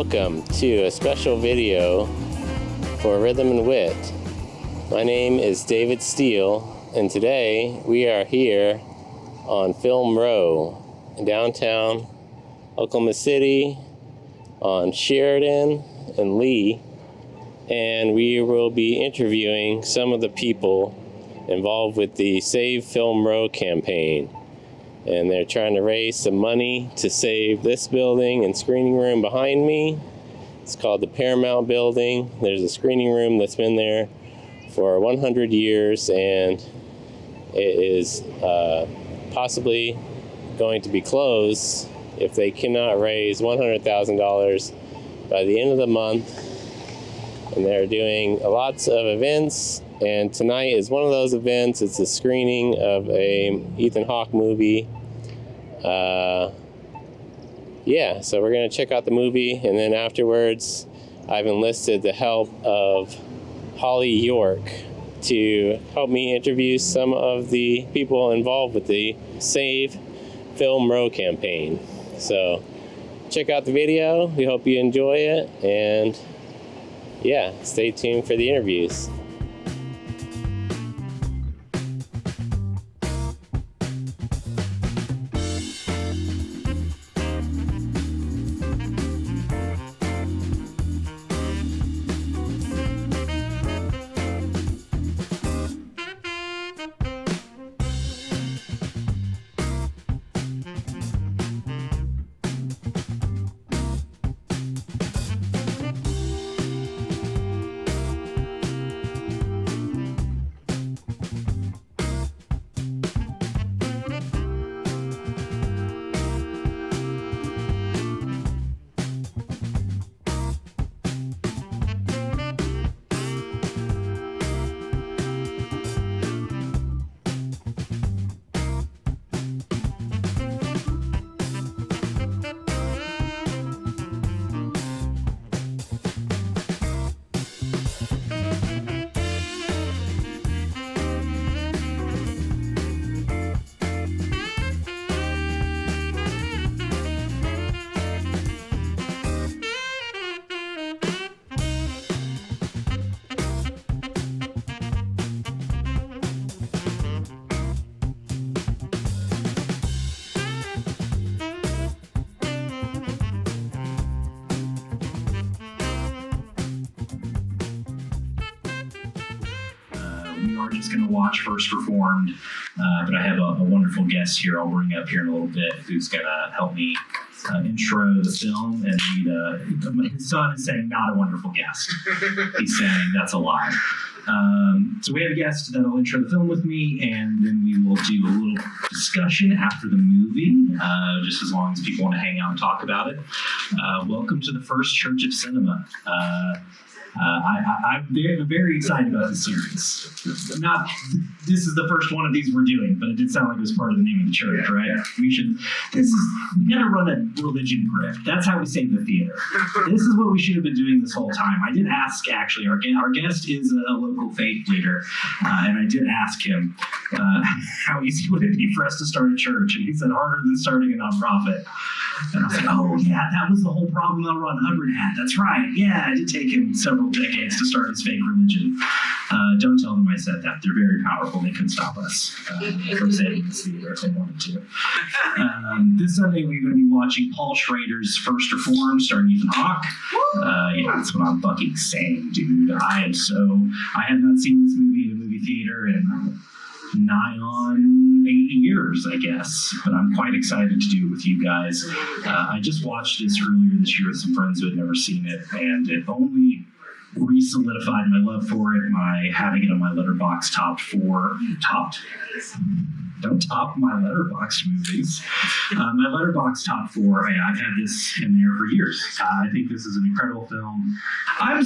welcome to a special video for Rhythm and Wit. My name is David Steele, and today we are here on Film Row in downtown Oklahoma City on Sheridan and Lee, and we will be interviewing some of the people involved with the Save Film Row campaign. And they're trying to raise some money to save this building and screening room behind me. It's called the Paramount Building. There's a screening room that's been there for 100 years, and it is possibly going to be closed if they cannot raise $100,000 by the end of the month. And they're doing lots of events, and tonight is one of those events. It's a screening of a Ethan Hawke movie. So we're going to check out the movie, and then afterwards I've enlisted the help of Holly York to help me interview some of the people involved with the Save Film Row campaign. So check out the video. We hope you enjoy it, and stay tuned for the interviews. Just going to watch First Reformed, but I have a wonderful guest here I'll bring up here in a little bit who's going to help me intro the film and read. His son is saying not a wonderful guest. He's saying that's a lie. So we have a guest that'll intro the film with me, and then we will do a little discussion after the movie, just as long as people want to hang out and talk about it. Welcome to the First Church of Cinema. I'm very excited about this series. This is the first one of these we're doing, but it did sound like it was part of the name of the church, right? We gotta run a religion grip. That's how we save the theater. This is what we should have been doing this whole time. I did ask, actually, our guest is a local faith leader, and I did ask him how easy would it be for us to start a church, and he said harder than starting a nonprofit. And I was like, oh yeah, that was the whole problem that Ron Hubbard had. That's right. Yeah, it did take him several decades to start his fake religion. Don't tell them I said that. They're very powerful. They couldn't stop us from saving this theater if they wanted to. This Sunday we're going to be watching Paul Schrader's First Reformed starring Ethan Hawke. That's what I'm fucking saying, dude. I have not seen this movie in a movie theater in nigh on 8 years, I guess, but I'm quite excited to do it with you guys. I just watched this earlier this year with some friends who had never seen it, and it only re-solidified my love for it, my having it on my Letterboxd Don't top my Letterboxd movies. My Letterboxd top 4, I've had this in there for years. I think this is an incredible film. I'm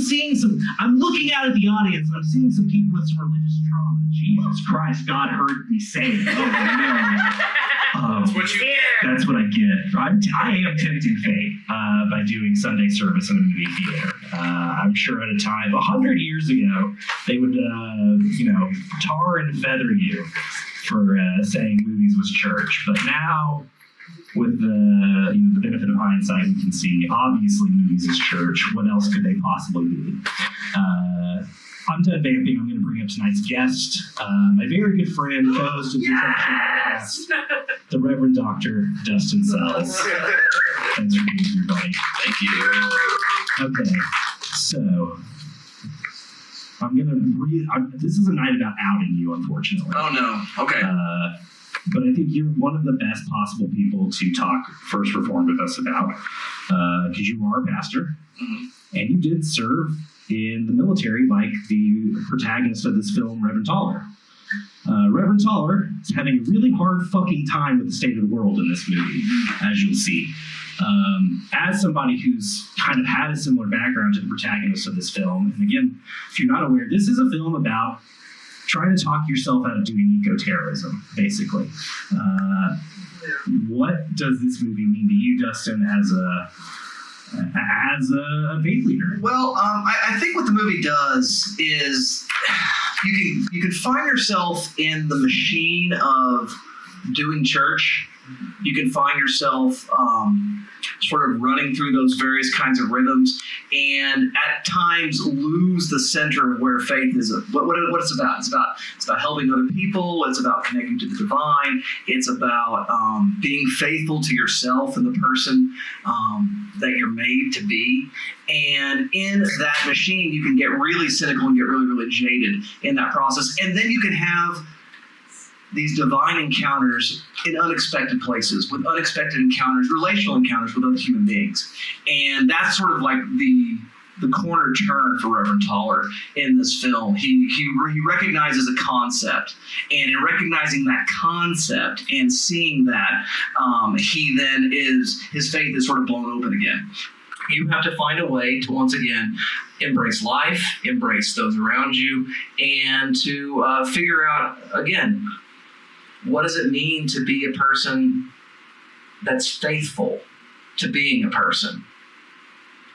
looking out at the audience, I'm seeing some people with some religious trauma. Jesus Christ, God heard me say it. Oh, no. That's what you get. That's what I get. I am tempting fate by doing Sunday service in a movie theater. I'm sure at a time, 100 years ago, they would, tar and feather you for saying movies was church. But now, with the benefit of hindsight, we can see obviously movies is church. What else could they possibly be? I'm done vamping. I'm going to bring up tonight's guest, my very good friend, co-host of the podcast, the Reverend Dr. Dustin Sells. Thanks for being here, buddy. Thank you. Okay, so I'm going to this is a night about outing you, unfortunately. Oh, no. Okay. But I think you're one of the best possible people to talk First Reformed with us about, because you are a pastor, and you did serve in the military like the protagonist of this film, Reverend Toller. Reverend Toller is having a really hard fucking time with the state of the world in this movie, as you'll see. As somebody who's kind of had a similar background to the protagonist of this film, and again, if you're not aware, this is a film about trying to talk yourself out of doing eco-terrorism, basically. What does this movie mean to you, Dustin, as a faith leader? Well, I think what the movie does is you can find yourself in the machine of doing church. You can find yourself sort of running through those various kinds of rhythms, and at times lose the center of where faith is. What it's about. It's about helping other people. It's about connecting to the divine. It's about being faithful to yourself and the person that you're made to be. And in that machine, you can get really cynical and get really, really jaded in that process. And then you can have these divine encounters in unexpected places, with unexpected encounters, relational encounters with other human beings. And that's sort of like the corner turn for Reverend Toller in this film. He recognizes a concept, and in recognizing that concept and seeing that, his faith is sort of blown open again. You have to find a way to, once again, embrace life, embrace those around you, and to figure out, again, what does it mean to be a person that's faithful to being a person,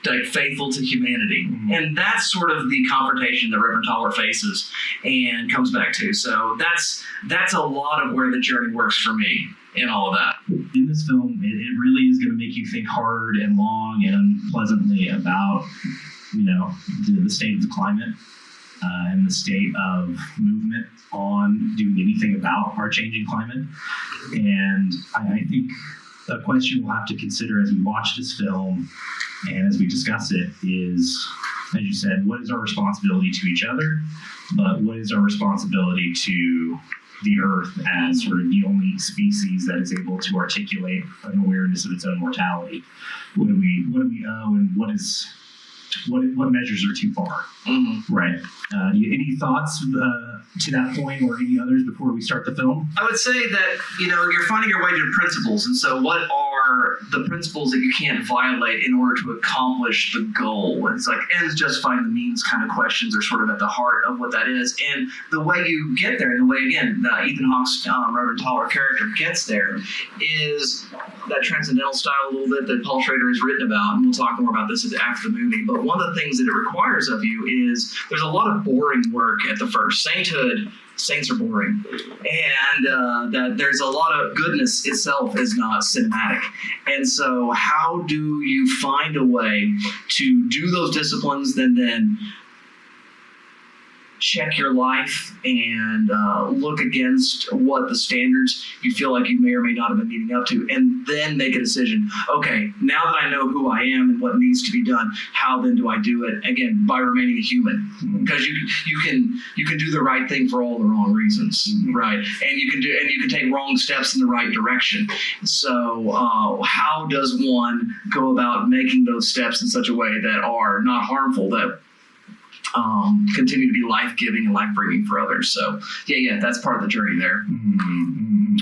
like faithful to humanity? Mm-hmm. And that's sort of the confrontation that Reverend Toller faces and comes back to. So that's a lot of where the journey works for me in all of that. In this film, it really is going to make you think hard and long and unpleasantly about, the state of the climate. And the state of movement on doing anything about our changing climate. And I think the question we'll have to consider as we watch this film and as we discuss it is, as you said, what is our responsibility to each other, but what is our responsibility to the Earth as sort of the only species that is able to articulate an awareness of its own mortality? What do we owe, and what measures are too far? Mm-hmm. Right. Any thoughts to that point, or any others before we start the film? I would say that, you're finding your way to principles. And so what are the principles that you can't violate in order to accomplish the goal? And it's like ends justifying the means kind of questions are sort of at the heart of what that is. And the way you get there, and the way, again, Ethan Hawke's Reverend Toller character gets there, is that transcendental style a little bit that Paul Schrader has written about. And we'll talk more about this after the movie. But one of the things that it requires of you is there's a lot of boring work at the first. Saints are boring. And that there's a lot of goodness itself is not cinematic. And so how do you find a way to do those disciplines, then check your life and look against what the standards you feel like you may or may not have been meeting up to, and then make a decision. Okay, now that I know who I am and what needs to be done, how then do I do it? Again, by remaining a human, because you can do the right thing for all the wrong reasons, right? And you can take wrong steps in the right direction. So how does one go about making those steps in such a way that are not harmful, that continue to be life-giving and life-bringing for others? So, yeah, that's part of the journey there.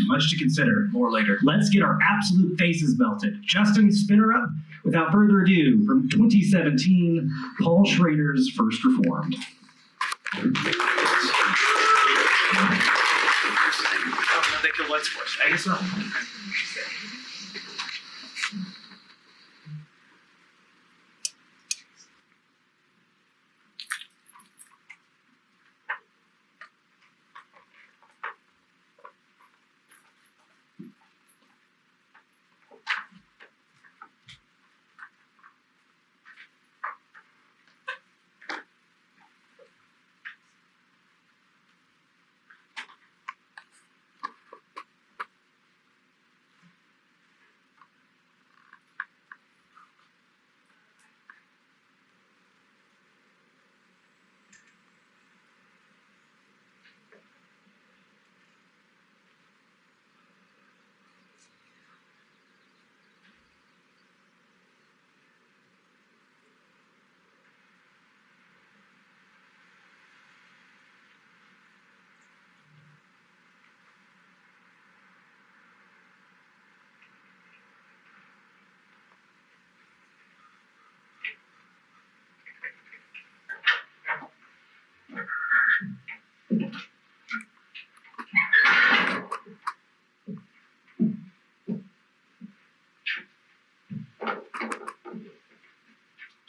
Much to consider. More later. Let's get our absolute faces melted. Justin, spin her up. Without further ado, from 2017, Paul Schrader's First Reformed. I guess so.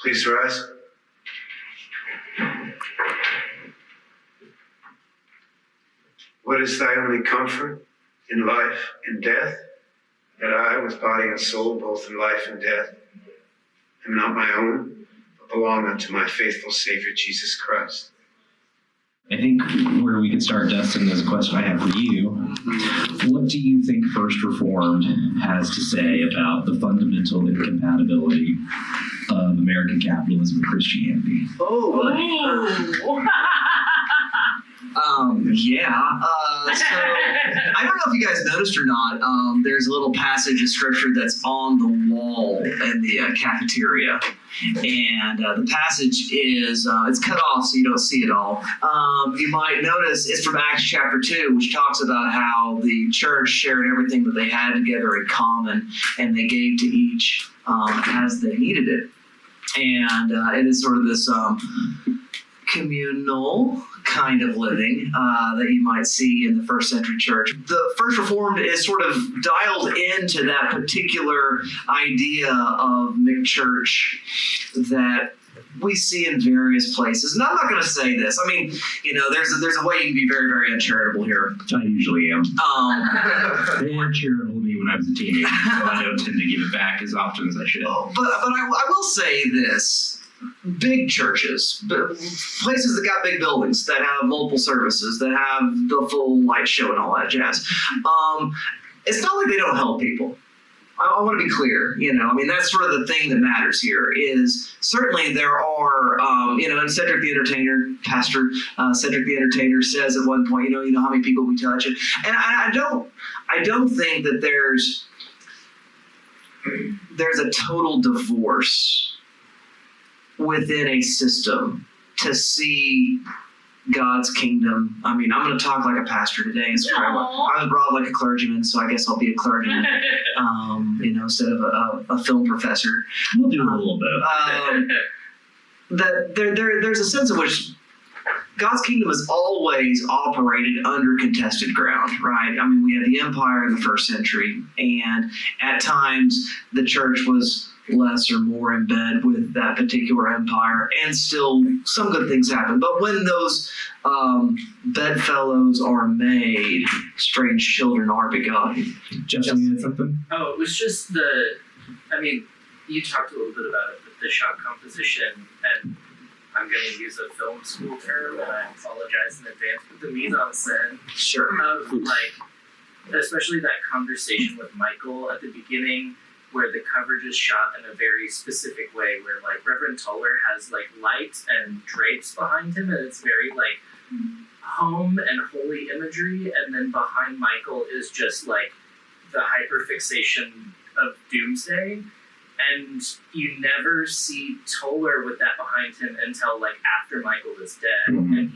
Please rise. What is thy only comfort in life and death? That I, with body and soul, both in life and death, am not my own, but belong unto my faithful Savior, Jesus Christ. I think where we could start, Dustin, is a question I have for you. What do you think First Reformed has to say about the fundamental incompatibility of American capitalism and Christianity? So I don't know if you guys noticed or not, there's a little passage of scripture that's on the wall in the cafeteria. And the passage is, it's cut off so you don't see it all. You might notice it's from Acts chapter 2, which talks about how the church shared everything that they had together in common, and they gave to each as they needed it. And it is sort of this communal kind of living that you might see in the first century church. The First Reformed is sort of dialed into that particular idea of McChurch that we see in various places. And I'm not going to say this. I mean, there's a way you can be very, very uncharitable here. I usually am. They weren't charitable to me when I was a teenager, so I don't tend to give it back as often as I should. But I will say this. Big churches, places that got big buildings that have multiple services, that have the full light show and all that jazz. It's not like they don't help people. I want to be clear, that's sort of the thing that matters here is certainly there are, and Cedric the Entertainer, Pastor Cedric the Entertainer says at one point, you know how many people we touch. And I don't think that there's a total divorce within a system to see God's kingdom. I mean, I'm going to talk like a pastor today. I was brought like a clergyman, so I guess I'll be a clergyman, instead of a film professor. We'll do a little bit. That there's a sense in which God's kingdom has always operated under contested ground, right? I mean, we had the empire in the first century, and at times the church was less or more in bed with that particular empire, and still some good things happen. But when those bedfellows are made, strange children are begotten. Jessi, you had something? Oh, it was just you talked a little bit about it, but the shot composition, and I'm going to use a film school term, and I apologize in advance, but the mise-en-scène Sure. of, especially that conversation with Michael at the beginning, where the coverage is shot in a very specific way, where Reverend Toller has light and drapes behind him, and it's very home and holy imagery, and then behind Michael is just the hyperfixation of doomsday, and you never see Toller with that behind him until after Michael is dead, and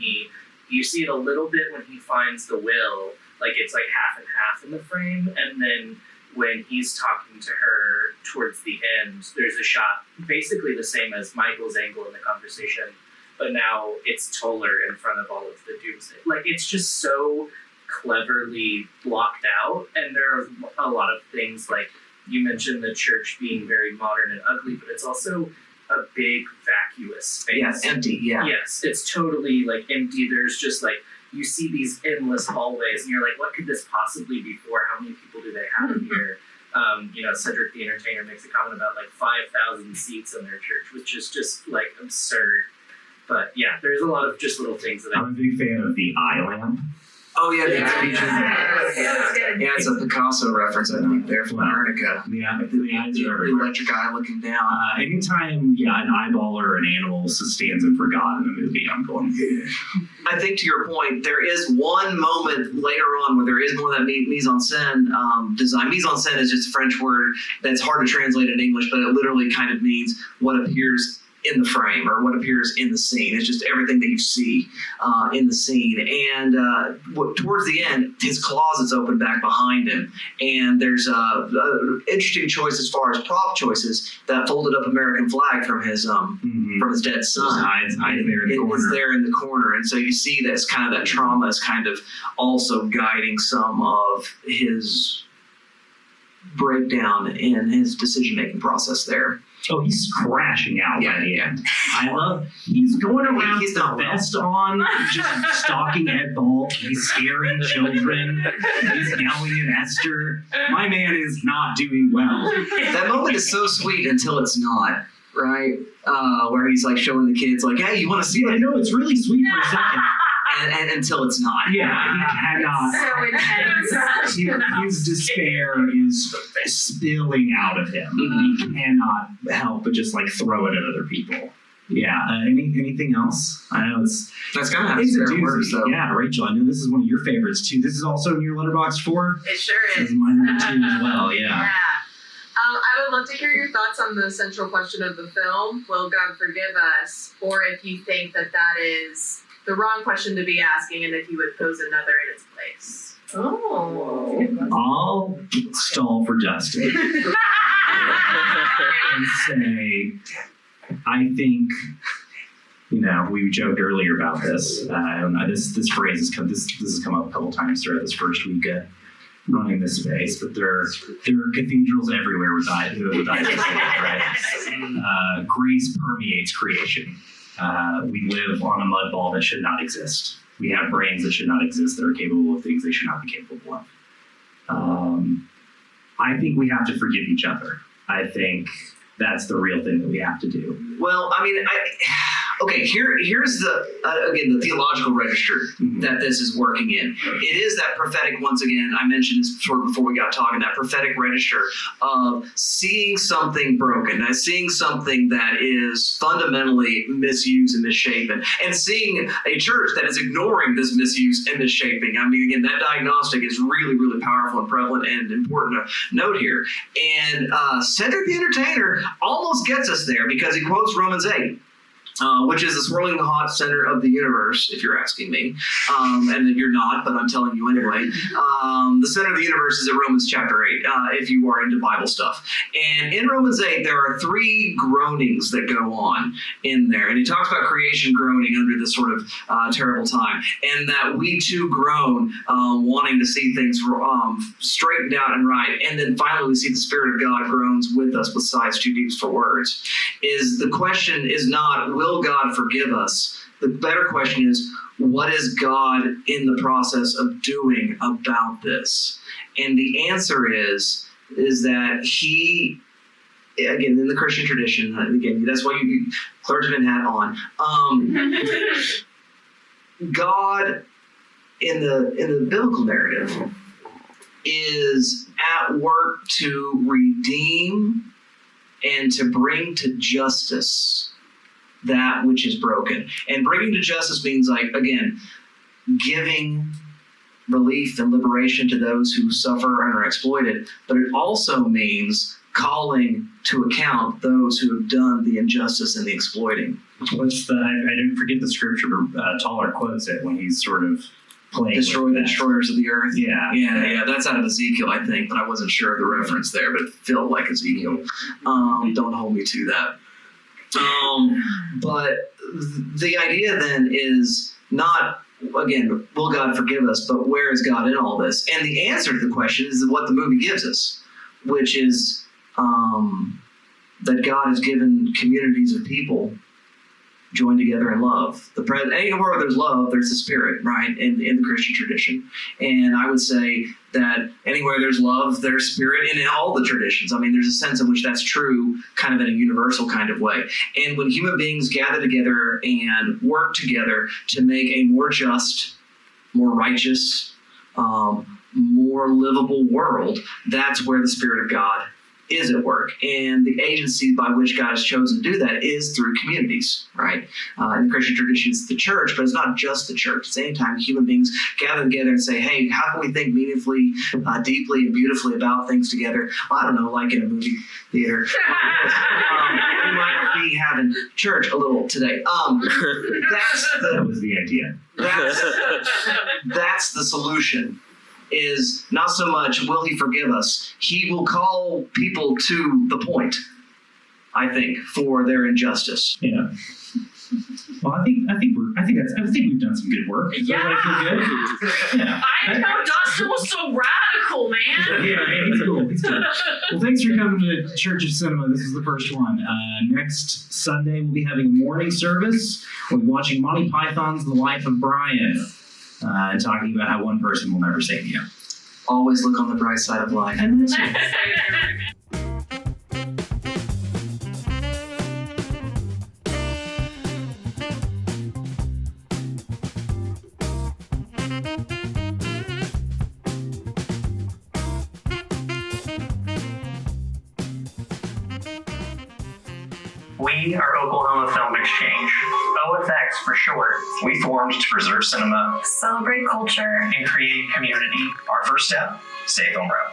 you see it a little bit when he finds the will, it's half and half in the frame, and then when he's talking to her towards the end, there's a shot basically the same as Michael's angle in the conversation, but now it's Toller in front of all of the doomsday. It's just so cleverly blocked out, and there are a lot of things, you mentioned the church being very modern and ugly, but it's also a big vacuous space. Yeah, empty, yeah. Yes, it's totally empty. There's just you see these endless hallways, and you're what could this possibly be for? How many people do they have here? Cedric the Entertainer makes a comment about 5,000 seats in their church, which is just absurd. But yeah, there's a lot of just little things that I'm a big fan of the eye lamp. Oh yeah, it's a Picasso reference, I think, there from Guernica. Yeah, the eyes are the electric eye looking down. Anytime, an eyeball or an animal stands in for God in a movie, I'm going, yeah. I think to your point, there is one moment later on where there is more of that mise-en-scène design. Mise-en-scène is just a French word that's hard to translate in English, but it literally kind of means what appears in the frame or what appears in the scene. It's just everything that you see in the scene. And towards the end, his closet's open back behind him, and there's a interesting choice as far as prop choices. That folded up American flag from his dead son. Hides there in the corner. It's there in the corner, and so you see that's kind of that trauma is kind of also guiding some of his breakdown in his decision-making process there. Oh, he's crashing out by the end. I love, he's going around with the vest on, just stalking Ed Ball. He's scaring children. He's yelling at Esther. My man is not doing well. That moment is so sweet until it's not, right? Where he's like showing the kids, like, hey, you want to see I it? know, it's really sweet for a second. And until it's not. Yeah, he cannot. So intense. His despair is spilling out of him. He cannot help but just like throw it at other people. Yeah. Anything else? I know That's kind of how it's a despair works, though. Yeah, Rachel, I know this is one of your favorites too. This is also in your Letterboxd 4. It sure This is. is my number 2 as well. Yeah. Yeah. I would love to hear your thoughts on the central question of the film. Will God forgive us? Or if you think that is the wrong question to be asking, and if you would pose another in its place. Oh. I'll stall for Dustin and say, I think, we joked earlier about this. This phrase has come up a couple times throughout this first week running this space, but there are cathedrals everywhere who have died, right? Grace permeates creation. We live on a mud ball that should not exist. We have brains that should not exist, that are capable of things they should not be capable of. I think we have to forgive each other. I think that's the real thing that we have to do. Well, I mean, here's the theological register that this is working in. It is that prophetic, once again, I mentioned this sort of before we got talking, that prophetic register of seeing something broken, seeing something that is fundamentally misused and misshapen, and seeing a church that is ignoring this misuse and misshaping. I mean, again, that diagnostic is really, really powerful and prevalent and important to note here. And Cedric the Entertainer almost gets us there because he quotes Romans 8. Which is the swirling hot center of the universe, if you're asking me. And you're not, but I'm telling you anyway. The center of the universe is in Romans chapter 8, if you are into Bible stuff. And in Romans 8, there are 3 groanings that go on in there. And he talks about creation groaning under this sort of terrible time. And that we too groan, wanting to see things straightened out and right. And then finally we see the Spirit of God groans with us with sighs too deep for words. The question is not, will God forgive us? The better question is, what is God in the process of doing about this? And the answer is that he, again, in the Christian tradition, again, that's why you clergyman hat on. God in the biblical narrative is at work to redeem and to bring to justice that which is broken. And bringing to justice means, like, again, giving relief and liberation to those who suffer and are exploited, but it also means calling to account those who have done the injustice and the exploiting. What's I didn't forget the scripture, but Taller quotes it when he's sort of playing Destroy the destroyers of the earth. Yeah. That's out of Ezekiel, I think, but I wasn't sure of the reference there, but it felt like Ezekiel. Don't hold me to that. But the idea then is not, again, will God forgive us, but where is God in all this? And the answer to the question is what the movie gives us, which is that God has given communities of people joined together in love. Anywhere where there's love, there's the Spirit, right, in the Christian tradition. And I would say that anywhere there's love, there's Spirit in all the traditions. I mean, there's a sense in which that's true kind of in a universal kind of way. And when human beings gather together and work together to make a more just, more righteous, more livable world, that's where the Spirit of God is at work. And the agency by which God has chosen to do that is through communities, right? In the Christian tradition, it's the church, but it's not just the church. It's any time human beings gather together and say, hey, how can we think meaningfully, deeply, and beautifully about things together? Well, I don't know, like in a movie theater. We might be having church a little today. That was the idea. That's the solution. Is not so much will he forgive us, he will call people to the point, I think, for their injustice. Yeah. Well, I think we've done some good work. Does everybody feel good? Yeah. I know Dustin was so radical, man. Yeah, he's cool. He's cool. Well, thanks for coming to Church of Cinema. This is the first one. Next Sunday, we'll be having a morning service. We'll be watching Monty Python's The Life of Brian. Talking about how one person will never save you. Always look on the bright side of life. And that's it. We are Oklahoma Film Exchange, OFX for short. We formed to preserve cinema, celebrate culture, and create community. Our first step, Save Film Row.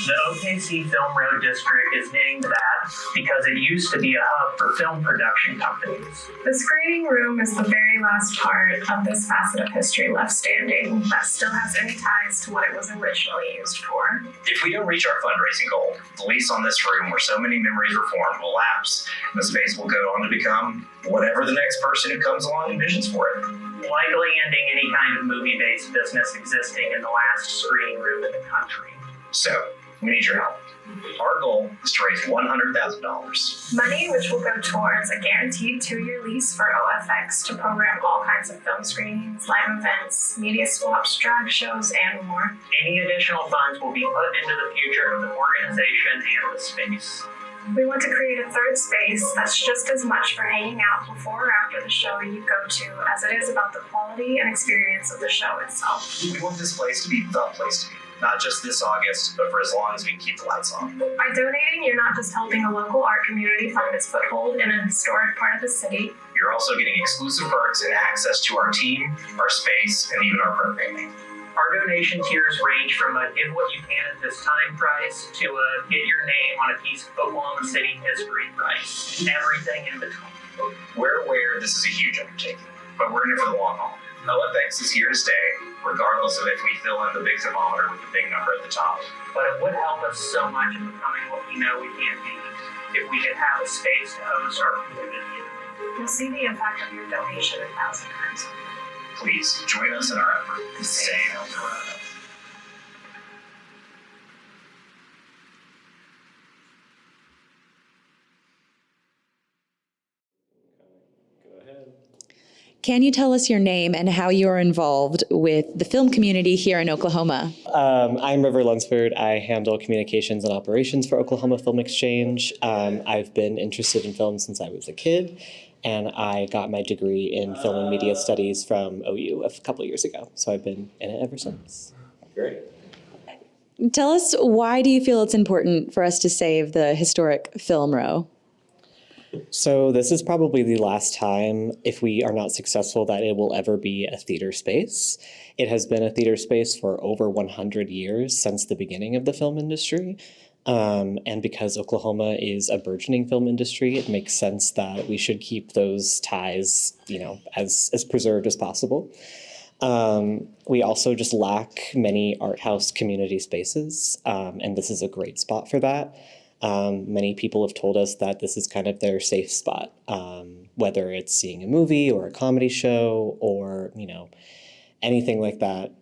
The OKC Film Row District is named that because it used to be a hub for film production companies. The screening room is the very last part of this facet of history left standing that still has any ties to what it was originally used for. If we don't reach our fundraising goal, the lease on this room where so many memories were formed will lapse, and the space will go on to become whatever the next person who comes along envisions for it. Likely ending any kind of movie-based business existing in the last screening room in the country. So, we need your help. Our goal is to raise $100,000. Money which will go towards a guaranteed 2-year lease for OFX to program all kinds of film screenings, live events, media swaps, drag shows, and more. Any additional funds will be put into the future of the organization and the space. We want to create a third space that's just as much for hanging out before or after the show you go to as it is about the quality and experience of the show itself. We want this place to be the place to be. Not just this August, but for as long as we can keep the lights on. By donating, you're not just helping a local art community find its foothold in a historic part of the city. You're also getting exclusive perks and access to our team, our space, and even our programming. Our donation tiers range from a give what you can at this time price to a get your name on a piece of Oklahoma City history price. Everything in between. We're aware this is a huge undertaking, but we're in it for the long haul. OFX is here to stay, regardless of if we fill in the big thermometer with the big number at the top. But it would help us so much in becoming what we know we can be if we could have a space to host our community. You'll see the impact of your donation 1,000 times. Please join us in our effort to save Film Row. Can you tell us your name and how you are involved with the film community here in Oklahoma? I'm River Lunsford. I handle communications and operations for Oklahoma Film Exchange. I've been interested in film since I was a kid, and I got my degree in film and media studies from OU a couple of years ago. So I've been in it ever since. Great. Tell us, why do you feel it's important for us to save the historic Film Row? So this is probably the last time, if we are not successful, that it will ever be a theater space. It has been a theater space for over 100 years since the beginning of the film industry. And because Oklahoma is a burgeoning film industry, it makes sense that we should keep those ties, as preserved as possible. We also just lack many art house community spaces, and this is a great spot for that. Many people have told us that this is kind of their safe spot, whether it's seeing a movie or a comedy show or, anything like that.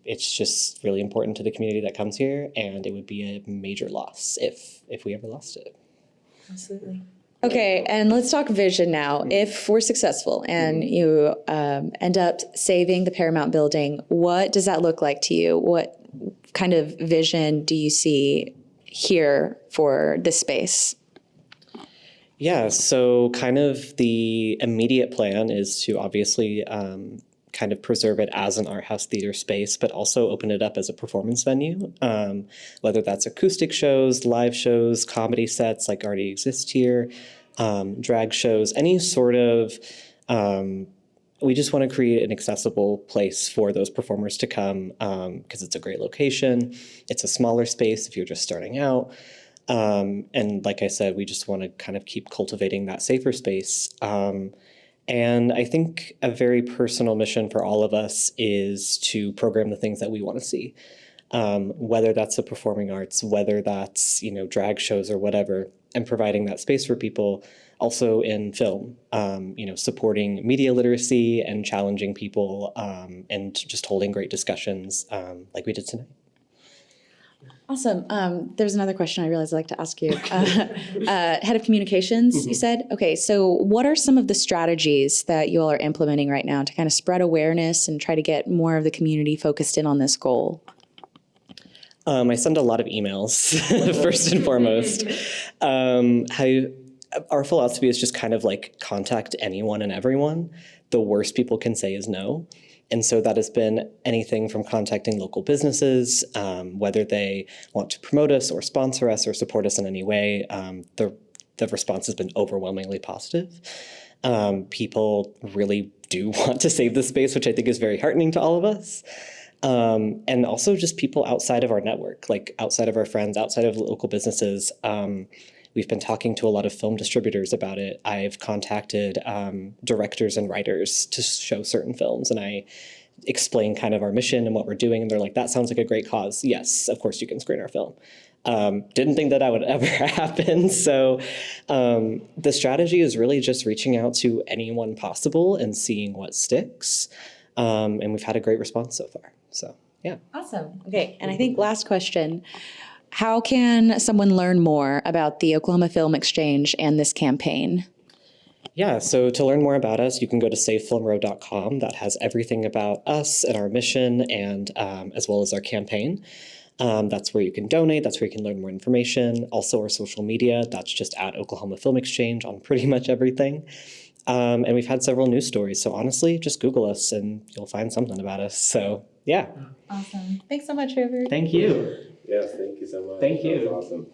It's just really important to the community that comes here, and it would be a major loss if we ever lost it. Absolutely. Okay, and let's talk vision now. If we're successful and you end up saving the Paramount building, what does that look like to you? What kind of vision do you see here for this space? Yeah, so kind of the immediate plan is to obviously kind of preserve it as an art house theater space, but also open it up as a performance venue, whether that's acoustic shows, live shows, comedy sets like already exist here, drag shows, any sort of, we just want to create an accessible place for those performers to come because it's a great location. It's a smaller space if you're just starting out. And like I said, we just want to kind of keep cultivating that safer space. And I think a very personal mission for all of us is to program the things that we want to see, whether that's the performing arts, whether that's, drag shows or whatever, and providing that space for people. Also in film, supporting media literacy and challenging people and just holding great discussions like we did tonight. Awesome. There's another question I realized I'd like to ask you. Head of communications, you said? Okay, so what are some of the strategies that you all are implementing right now to kind of spread awareness and try to get more of the community focused in on this goal? I send a lot of emails, first and foremost. Our philosophy is just kind of like contact anyone and everyone. The worst people can say is no. And so that has been anything from contacting local businesses, whether they want to promote us or sponsor us or support us in any way. The response has been overwhelmingly positive. People really do want to save the space, which I think is very heartening to all of us. And also just people outside of our network, like outside of our friends, outside of local businesses. We've been talking to a lot of film distributors about it. I've contacted directors and writers to show certain films, and I explain kind of our mission and what we're doing, and they're like, that sounds like a great cause. Yes, of course you can screen our film. Didn't think that would ever happen. So the strategy is really just reaching out to anyone possible and seeing what sticks. And we've had a great response so far. So, yeah. Awesome. Okay, and I think last question. How can someone learn more about the Oklahoma Film Exchange and this campaign? Yeah, so to learn more about us, you can go to savefilmrow.com. That has everything about us and our mission and as well as our campaign. That's where you can donate. That's where you can learn more information. Also our social media, that's just at Oklahoma Film Exchange on pretty much everything. And we've had several news stories. So honestly, just Google us and you'll find something about us. So yeah. Awesome. Thanks so much, River. Thank you. Yes, thank you so much. Thank you. That was awesome.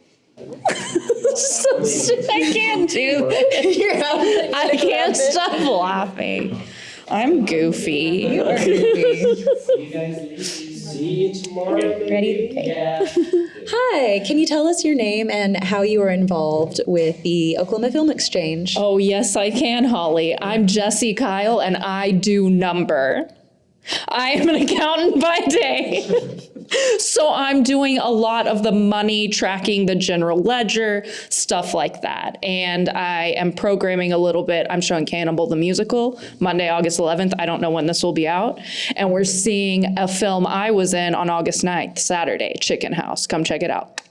I can't do this. I can't stop laughing. I'm goofy. You are goofy. You guys see you tomorrow. Ready? Okay. Yeah. Hi, can you tell us your name and how you are involved with the Oklahoma Film Exchange? Oh, yes, I can, Holly. I'm Jessi Kyle, and I do number. I am an accountant by day. So I'm doing a lot of the money, tracking the general ledger, stuff like that. And I am programming a little bit. I'm showing Cannibal the Musical, Monday, August 11th. I don't know when this will be out. And we're seeing a film I was in on August 9th, Saturday, Chicken House. Come check it out.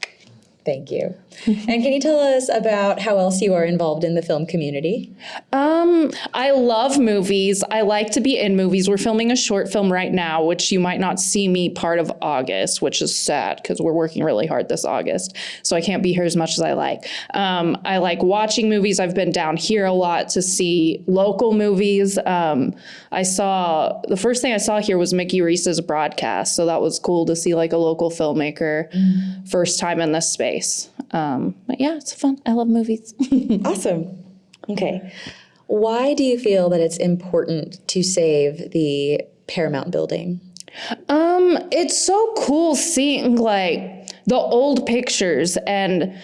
Thank you. And can you tell us about how else you are involved in the film community? I love movies. I like to be in movies. We're filming a short film right now, which you might not see me part of August, which is sad because we're working really hard this August. So I can't be here as much as I like. I like watching movies. I've been down here a lot to see local movies. The first thing I saw here was Mickey Reese's broadcast. So that was cool to see like a local filmmaker first time in this space. But yeah, it's fun. I love movies. Awesome. Okay. Why do you feel that it's important to save the Paramount building? It's so cool seeing like the old pictures and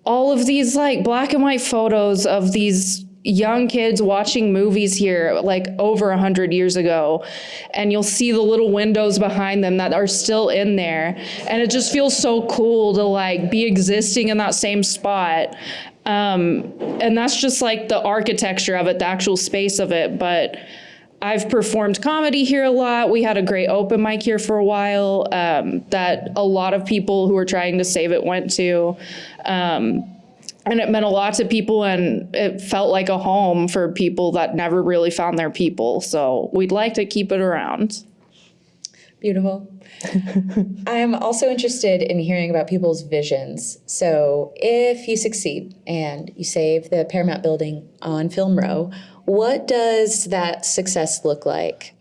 all of these like black and white photos of these young kids watching movies here like over 100 years ago, and you'll see the little windows behind them that are still in there, and it just feels so cool to like be existing in that same spot. And that's just like the architecture of it, the actual space of it. But I've performed comedy here a lot. We had a great open mic here for a while that a lot of people who were trying to save it went to. And it meant a lot to people, and it felt like a home for people that never really found their people. So we'd like to keep it around. Beautiful. I'm also interested in hearing about people's visions. So if you succeed and you save the Paramount building on Film Row, what does that success look like?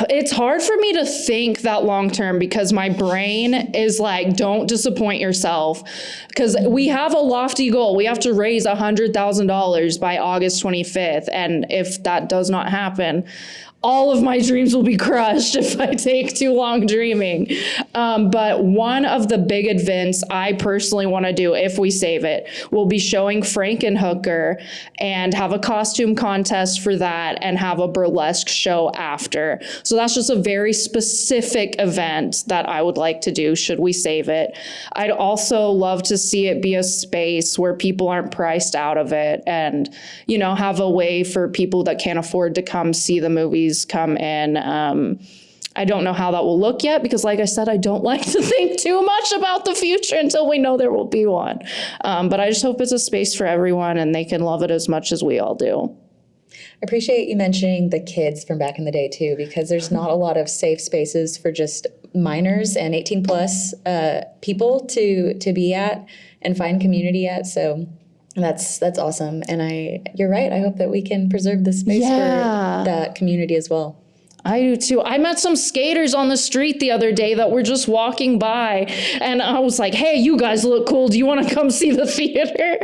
It's hard for me to think that long term because my brain is like, don't disappoint yourself. Because we have a lofty goal. We have to raise $100,000 by August 25th. And if that does not happen, all of my dreams will be crushed if I take too long dreaming. But one of the big events I personally want to do, if we save it, will be showing Frankenhooker and have a costume contest for that and have a burlesque show after. So that's just a very specific event that I would like to do should we save it. I'd also love to see it be a space where people aren't priced out of it and, you know, have a way for people that can't afford to come see the movies come in. I don't know how that will look yet because, like I said, I don't like to think too much about the future until we know there will be one. But I just hope it's a space for everyone and they can love it as much as we all do. I appreciate you mentioning the kids from back in the day too, because there's not a lot of safe spaces for just minors and 18 plus people to be at and find community at. So that's awesome. And you're right. I hope that we can preserve the space for that community as well. I do too. I met some skaters on the street the other day that were just walking by and I was like, hey, you guys look cool. Do you want to come see the theater?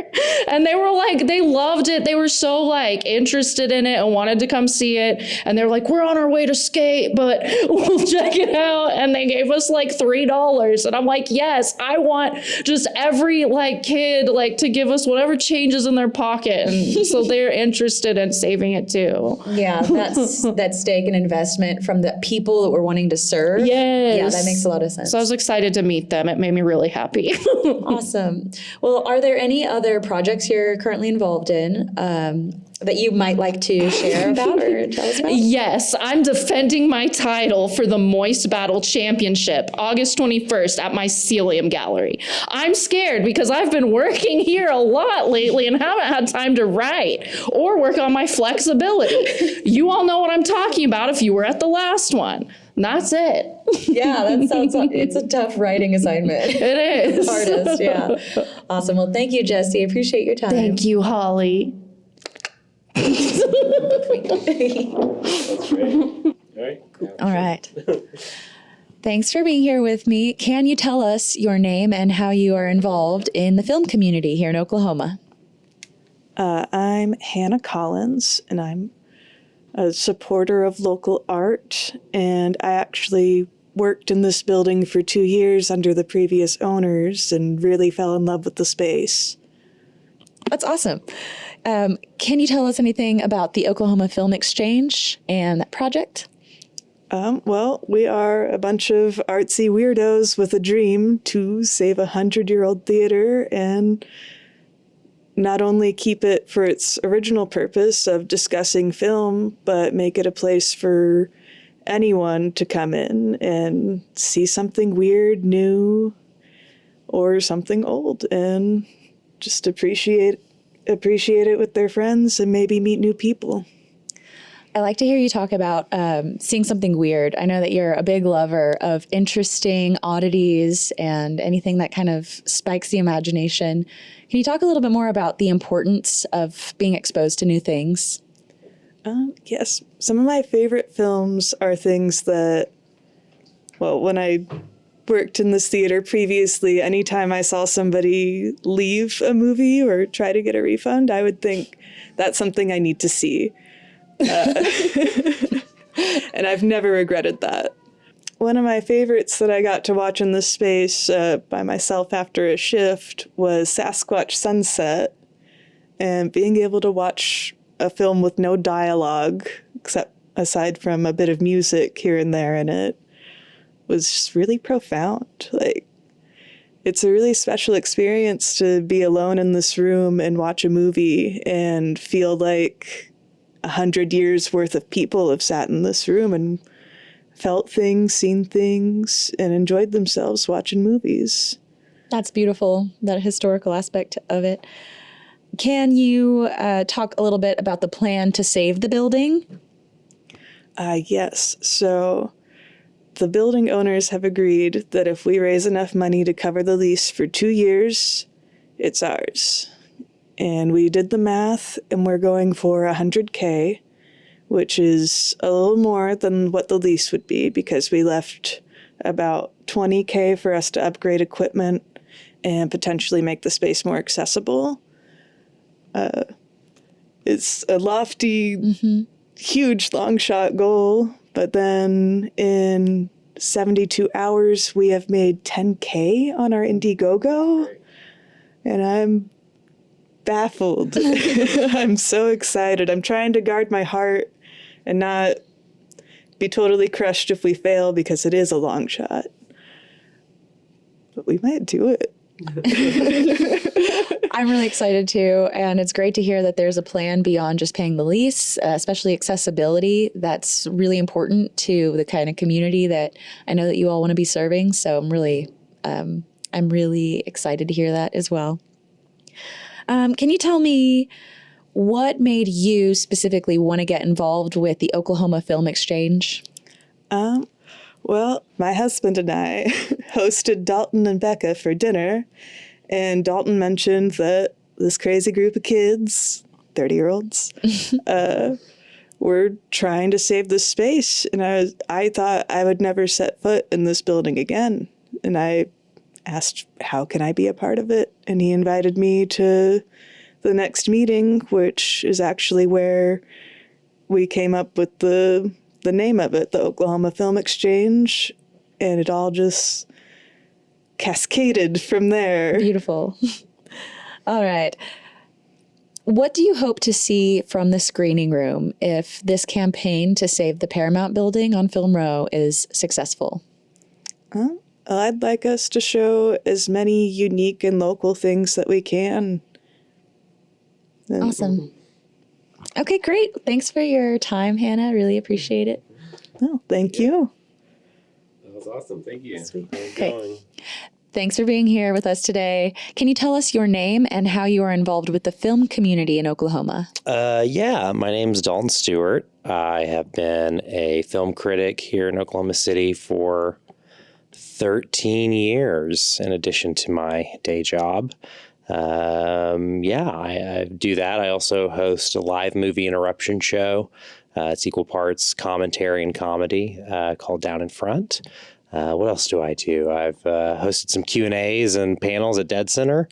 And they were like, they loved it. They were so like interested in it and wanted to come see it. And they're like, we're on our way to skate, but we'll check it out. And they gave us like $3. And I'm like, yes, I want just every like kid like to give us whatever changes in their pocket. And so they're interested in saving it too. Yeah, that's that stake and investment from the people that we're wanting to serve. Yes. Yeah, that makes a lot of sense. So I was excited to meet them. It made me really happy. Awesome. Well, are there any other projects you're currently involved in that you might like to share about or tell us about? Yes, I'm defending my title for the Moist Battle Championship, August 21st at Mycelium Gallery. I'm scared because I've been working here a lot lately and haven't had time to write or work on my flexibility. You all know what I'm talking about if you were at the last one. And that's it. Yeah, that sounds like it's a tough writing assignment. It is. The hardest, yeah. Awesome. Well, thank you, Jessi. Appreciate your time. Thank you, Holly. That's great. All right. All right. Thanks for being here with me. Can you tell us your name and how you are involved in the film community here in Oklahoma? I'm Hannah Collins, and I'm a supporter of local art, and I actually worked in this building for 2 years under the previous owners and really fell in love with the space. That's awesome. Can you tell us anything about the Oklahoma Film Exchange and that project? Well, we are a bunch of artsy weirdos with a dream to save 100-year-old theater and not only keep it for its original purpose of discussing film, but make it a place for anyone to come in and see something weird, new, or something old, and just appreciate it with their friends and maybe meet new people. I like to hear you talk about seeing something weird. I know that you're a big lover of interesting oddities and anything that kind of spikes the imagination. Can you talk a little bit more about the importance of being exposed to new things? Yes. Some of my favorite films are things that, well, when I worked in this theater previously, anytime I saw somebody leave a movie or try to get a refund, I would think that's something I need to see. And I've never regretted that. One of my favorites that I got to watch in this space by myself after a shift was Sasquatch Sunset, and being able to watch a film with no dialogue, except aside from a bit of music here and there in it, was just really profound. Like, it's a really special experience to be alone in this room and watch a movie and feel like 100 years worth of people have sat in this room and felt things, seen things, and enjoyed themselves watching movies. That's beautiful, that historical aspect of it. Can you talk a little bit about the plan to save the building? Yes. So the building owners have agreed that if we raise enough money to cover the lease for 2 years, it's ours. And we did the math, and we're going for $100K, which is a little more than what the lease would be because we left about $20,000 for us to upgrade equipment and potentially make the space more accessible. It's a lofty, huge long shot goal, but then in 72 hours, we have made $10,000 on our Indiegogo, and I'm baffled. I'm so excited. I'm trying to guard my heart and not be totally crushed if we fail because it is a long shot. But we might do it. I'm really excited too, and it's great to hear that there's a plan beyond just paying the lease, especially accessibility. That's really important to the kind of community that I know that you all want to be serving. So I'm really excited to hear that as well. Can you tell me what made you specifically want to get involved with the Oklahoma Film Exchange? Well, my husband and I hosted Dalton and Becca for dinner, and Dalton mentioned that this crazy group of kids, 30-year-olds, were trying to save this space, and I thought I would never set foot in this building again, and I asked, how can I be a part of it? And he invited me to the next meeting, which is actually where we came up with the name of it, the Oklahoma Film Exchange, and it all just cascaded from there. Beautiful. All right. What do you hope to see from the screening room if this campaign to save the Paramount building on Film Row is successful? I'd like us to show as many unique and local things that we can. Awesome. Okay, great. Thanks for your time, Hannah. Really appreciate it. Oh, thank you. That was awesome. Thank you. Okay. Thanks for being here with us today. Can you tell us your name and how you are involved with the film community in Oklahoma? Yeah, my name's Dalton Stuart. I have been a film critic here in Oklahoma City for 13 years in addition to my day job. I do that. I also host a live movie interruption show. It's equal parts commentary and comedy called Down in Front. What else do I do? I've hosted some Q&As and panels at Dead Center.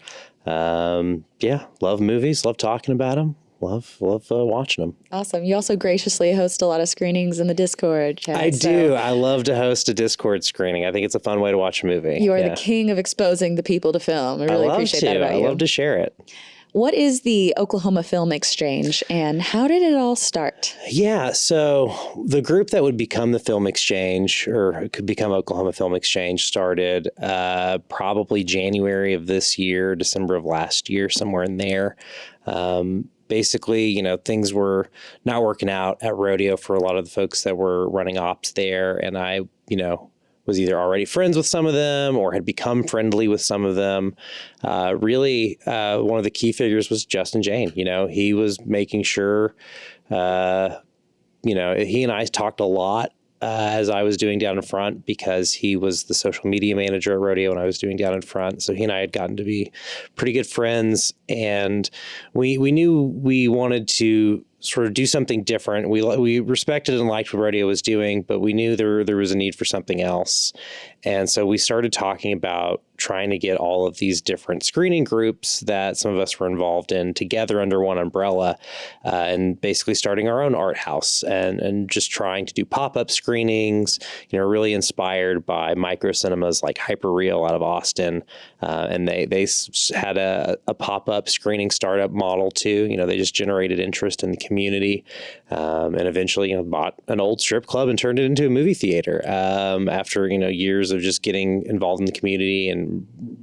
Love movies, love talking about them, love watching them. Awesome. You also graciously host a lot of screenings in the Discord chat. I do. I love to host a Discord screening. I think it's a fun way to watch a movie. You are the king of exposing the people to film. I really appreciate that about you. I love to share it. What is the Oklahoma Film Exchange and how did it all start? Yeah, so the group that would become the Film Exchange, or could become Oklahoma Film Exchange, started probably January of this year, December of last year, somewhere in there. Basically, things were not working out at Rodeo for a lot of the folks that were running ops there. And I, was either already friends with some of them or had become friendly with some of them. Really, one of the key figures was Justin Jane. He was making sure, he and I talked a lot as I was doing Down in Front because he was the social media manager at Rodeo and I was doing Down in Front. So he and I had gotten to be pretty good friends, and we knew we wanted to sort of do something different. We respected and liked what Rodeo was doing, but we knew there was a need for something else. And so we started talking about trying to get all of these different screening groups that some of us were involved in together under one umbrella, and basically starting our own art house and just trying to do pop-up screenings, really inspired by micro cinemas like Hyperreal out of Austin. And they had a pop-up screening startup model too. They just generated interest in the community, and eventually, bought an old strip club and turned it into a movie theater, after, years of just getting involved in the community and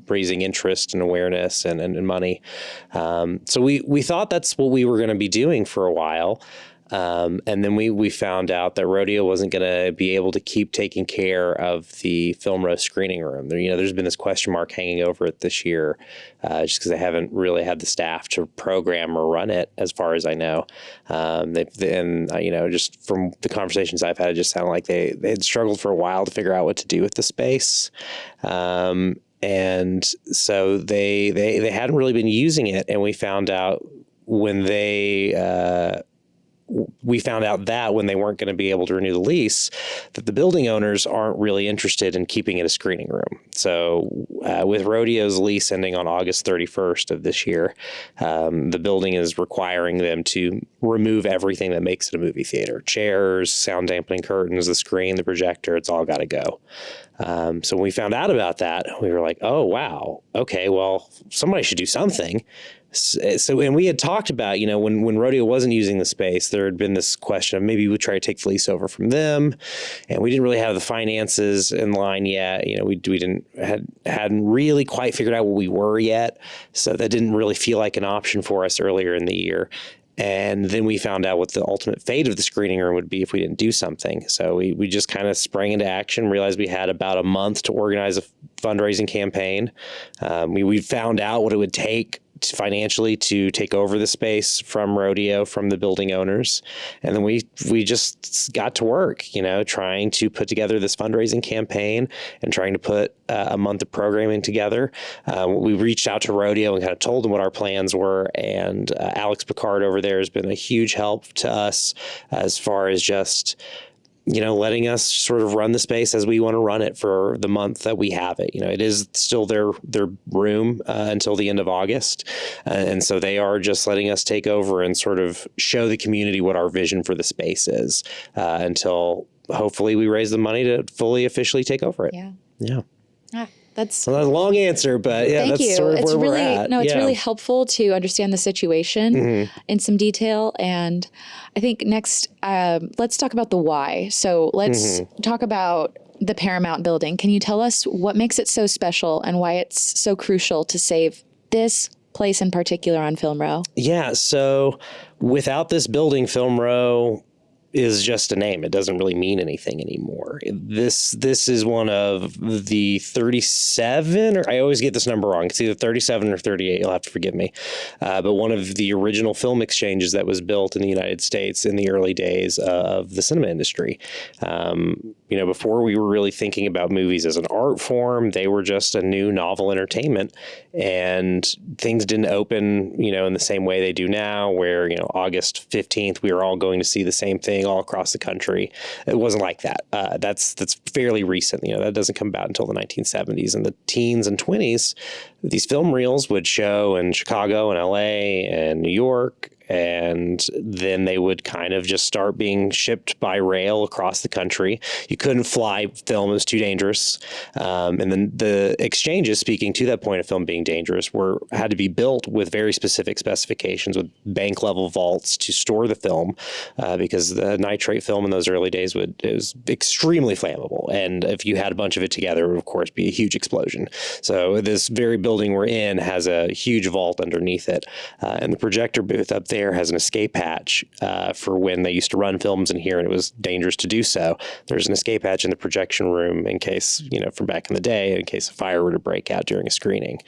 raising interest and awareness and money. So we thought that's what we were going to be doing for a while. And then we found out that Rodeo wasn't going to be able to keep taking care of the Film Row screening room. There's been this question mark hanging over it this year, just because they haven't really had the staff to program or run it, as far as I know. Just from the conversations I've had, it just sounded like they had struggled for a while to figure out what to do with the space. And so they hadn't really been using it, and we found out when they we found out that when they weren't going to be able to renew the lease, that the building owners aren't really interested in keeping it a screening room. So with Rodeo's lease ending on August 31st of this year, the building is requiring them to remove everything that makes it a movie theater. Chairs, sound dampening curtains, the screen, the projector, it's all got to go. So when we found out about that, we were like, oh, wow, okay, well, somebody should do something. So, and we had talked about, when Rodeo wasn't using the space, there had been this question of maybe we try to take the lease over from them, and we didn't really have the finances in line yet. We hadn't really quite figured out what we were yet, so that didn't really feel like an option for us earlier in the year. And then we found out what the ultimate fate of the screening room would be if we didn't do something. So we just kind of sprang into action, realized we had about a month to organize a fundraising campaign. We found out what it would take financially to take over the space from Rodeo, from the building owners. And then we just got to work, trying to put together this fundraising campaign and trying to put a month of programming together. We reached out to Rodeo and kind of told them what our plans were. And Alex Picard over there has been a huge help to us as far as just letting us sort of run the space as we want to run it for the month that we have it. It is still their room until the end of August. And so they are just letting us take over and sort of show the community what our vision for the space is until hopefully we raise the money to fully officially take over it. Yeah. That's a long answer, but yeah, thank that's you. sort of It's where really, we're at. No, it's really helpful to understand the situation in some detail. And I think next, let's talk about the why. So let's talk about the Paramount building. Can you tell us what makes it so special and why it's so crucial to save this place in particular on Film Row? Yeah, so without this building, Film Row is just a name. It doesn't really mean anything anymore. This is one of the 37, or I always get this number wrong. It's either 37 or 38. You'll have to forgive me. But one of the original film exchanges that was built in the United States in the early days of the cinema industry. Before we were really thinking about movies as an art form, they were just a new novel entertainment, and things didn't open, in the same way they do now, where, August 15th, we were all going to see the same thing all across the country. It wasn't like that. That's fairly recent. That doesn't come about until the 1970s. In the teens and 20s, these film reels would show in Chicago and LA and New York, and then they would kind of just start being shipped by rail across the country. You couldn't fly film, it was too dangerous. And then the exchanges, speaking to that point of film being dangerous, had to be built with very specific specifications with bank level vaults to store the film because the nitrate film in those early days was extremely flammable. And if you had a bunch of it together, it would of course be a huge explosion. So this very building we're in has a huge vault underneath it. And the projector booth up there has an escape hatch for when they used to run films in here and it was dangerous to do so. There's an escape hatch in the projection room in case, from back in the day, in case a fire were to break out during a screening.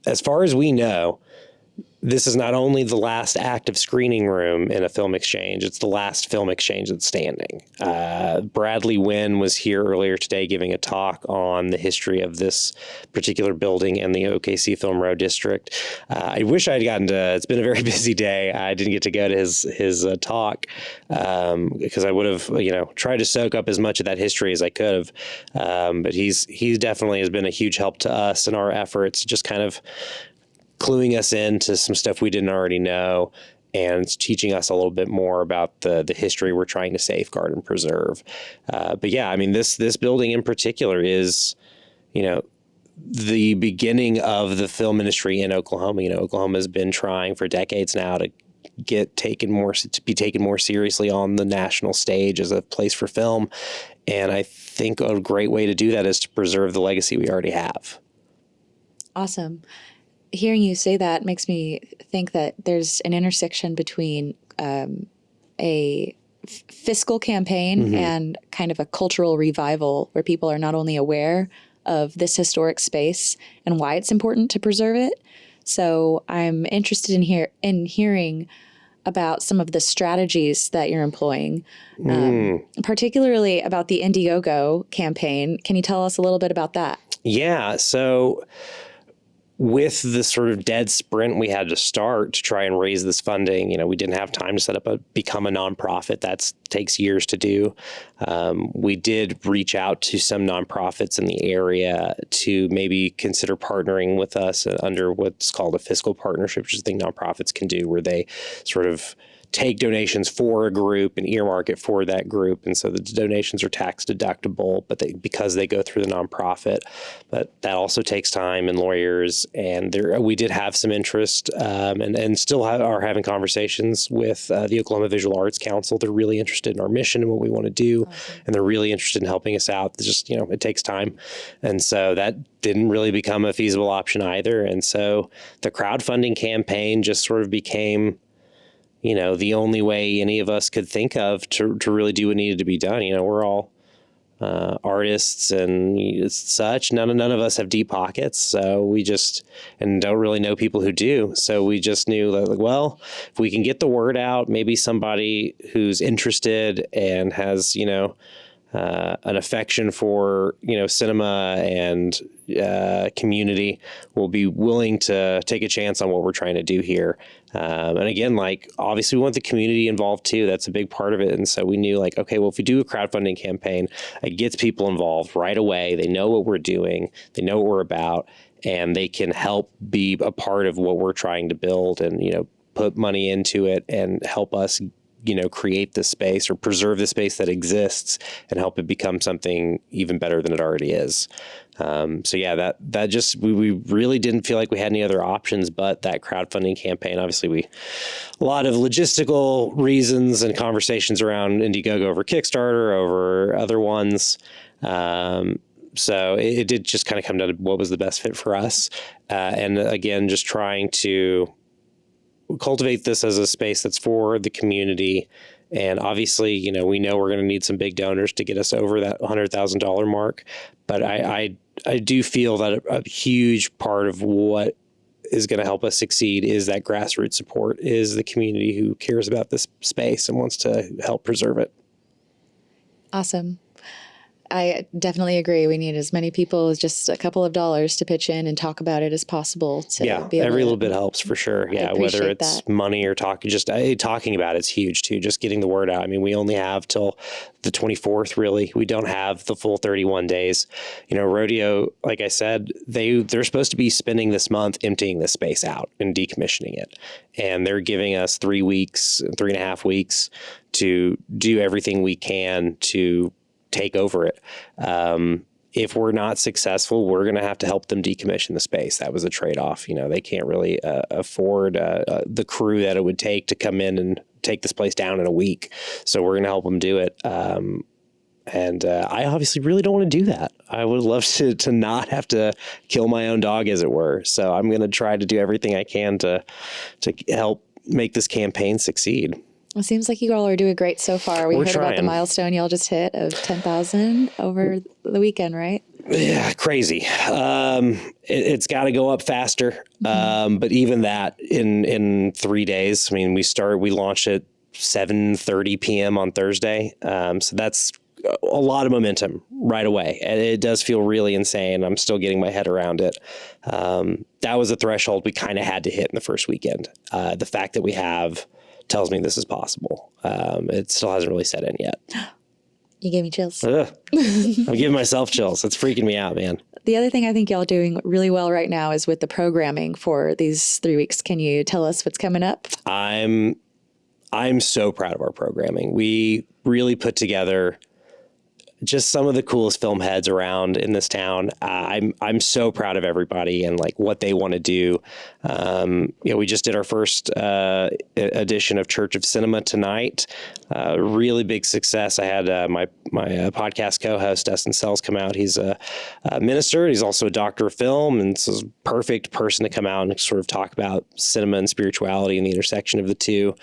As far as we know, this is not only the last active screening room in a film exchange, it's the last film exchange that's standing. Bradley Wynn was here earlier today giving a talk on the history of this particular building and the OKC Film Row district. I wish I'd gotten to, it's been a very busy day. I didn't get to go to his talk because I would have, tried to soak up as much of that history as I could have. But he definitely has been a huge help to us in our efforts, just kind of cluing us into some stuff we didn't already know and teaching us a little bit more about the history we're trying to safeguard and preserve. But yeah, this building in particular is, the beginning of the film industry in Oklahoma. Oklahoma has been trying for decades now to be taken more seriously on the national stage as a place for film. And I think a great way to do that is to preserve the legacy we already have. Awesome. Hearing you say that makes me think that there's an intersection between a fiscal campaign and kind of a cultural revival where people are not only aware of this historic space and why it's important to preserve it. So I'm interested in hearing about some of the strategies that you're employing, particularly about the Indiegogo campaign. Can you tell us a little bit about that? Yeah, so with the sort of dead sprint we had to start to try and raise this funding, we didn't have time to become a nonprofit. That takes years to do. We did reach out to some nonprofits in the area to maybe consider partnering with us under what's called a fiscal partnership, which is a thing nonprofits can do, where they sort of take donations for a group and earmark it for that group. And so the donations are tax deductible, but because they go through the nonprofit. But that also takes time and lawyers. And we did have some interest and still are having conversations with the Oklahoma Visual Arts Council. They're really interested in our mission and what we want to do. Awesome. And they're really interested in helping us out. It's just, it takes time. And so that didn't really become a feasible option either. And so the crowdfunding campaign just sort of became the only way any of us could think of to really do what needed to be done. We're all artists and such. None of us have deep pockets, so we and don't really know people who do. So we just knew that, well, if we can get the word out, maybe somebody who's interested and has, an affection for, cinema and community will be willing to take a chance on what we're trying to do here. And again, obviously we want the community involved too. That's a big part of it. And so we knew okay, well, if we do a crowdfunding campaign, it gets people involved right away. They know what we're doing. They know what we're about, and they can help be a part of what we're trying to build and, put money into it and help us create the space or preserve the space that exists and help it become something even better than it already is. So yeah, that just, we really didn't feel like we had any other options but that crowdfunding campaign. Obviously a lot of logistical reasons and conversations around Indiegogo over Kickstarter, over other ones. So it did just kind of come down to what was the best fit for us. And again, just trying to cultivate this as a space that's for the community. And obviously, we know we're going to need some big donors to get us over that $100,000 mark. But I do feel that a huge part of what is going to help us succeed is that grassroots support, is the community who cares about this space and wants to help preserve it. Awesome. I definitely agree. We need as many people with just a couple of dollars to pitch in and talk about it as possible. Every little bit helps for sure. Yeah, whether it's money or talking about it's huge too. Just getting the word out. I mean, we only have till the 24th, really. We don't have the full 31 days. Rodeo, like I said, they're supposed to be spending this month emptying this space out and decommissioning it. And they're giving us 3.5 weeks to do everything we can to take over it. If we're not successful, we're going to have to help them decommission the space. That was a trade-off. They can't really afford the crew that it would take to come in and take this place down in a week. So we're going to help them do it. And I obviously really don't want to do that. I would love to not have to kill my own dog, as it were. So I'm going to try to do everything I can to help make this campaign succeed. It seems like you all are doing great so far. We heard about the milestone y'all just hit of 10,000 over the weekend, right? Yeah, crazy. It's got to go up faster. But even that in 3 days, I mean, we launched at 7:30 p.m. on Thursday. So that's a lot of momentum right away. And it does feel really insane. I'm still getting my head around it. That was a threshold we kind of had to hit in the first weekend. The fact that we have tells me this is possible. It still hasn't really set in yet. You gave me chills. I'm giving myself chills. It's freaking me out, man. The other thing I think y'all are doing really well right now is with the programming for these 3 weeks. Can you tell us what's coming up? I'm so proud of our programming. We really put together just some of the coolest film heads around in this town. I'm so proud of everybody and what they want to do. We just did our first edition of Church of Cinema tonight. Really big success. I had my podcast co-host Dustin Sells come out. He's a minister. He's also a doctor of film, and so a perfect person to come out and sort of talk about cinema and spirituality and the intersection of the two.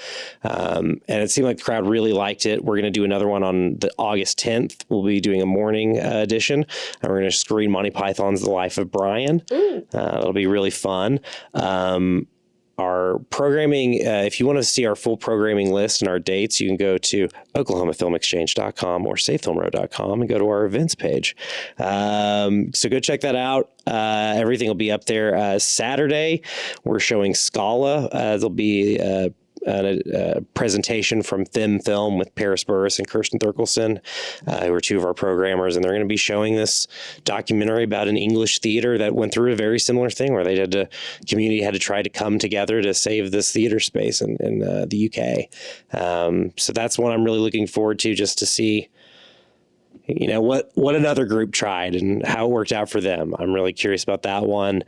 And it seemed like the crowd really liked it. We're going to do another one on the August 10th. We'll be doing a morning edition, and we're going to screen Monty Python's The Life of Brian. It'll be really fun. Our our programming, if you want to see our full programming list and our dates, you can go to oklahomafilmexchange.com or savefilmrow.com and go to our events page. So go check that out. Everything will be up there. Saturday, we're showing Scala. There'll be a presentation from Them Film with Paris Burris and Kirsten Thurkelson, who are two of our programmers, and they're going to be showing this documentary about an English theater that went through a very similar thing where community had to try to come together to save this theater space in the UK. So that's one I'm really looking forward to, just to see, what another group tried and how it worked out for them. I'm really curious about that one.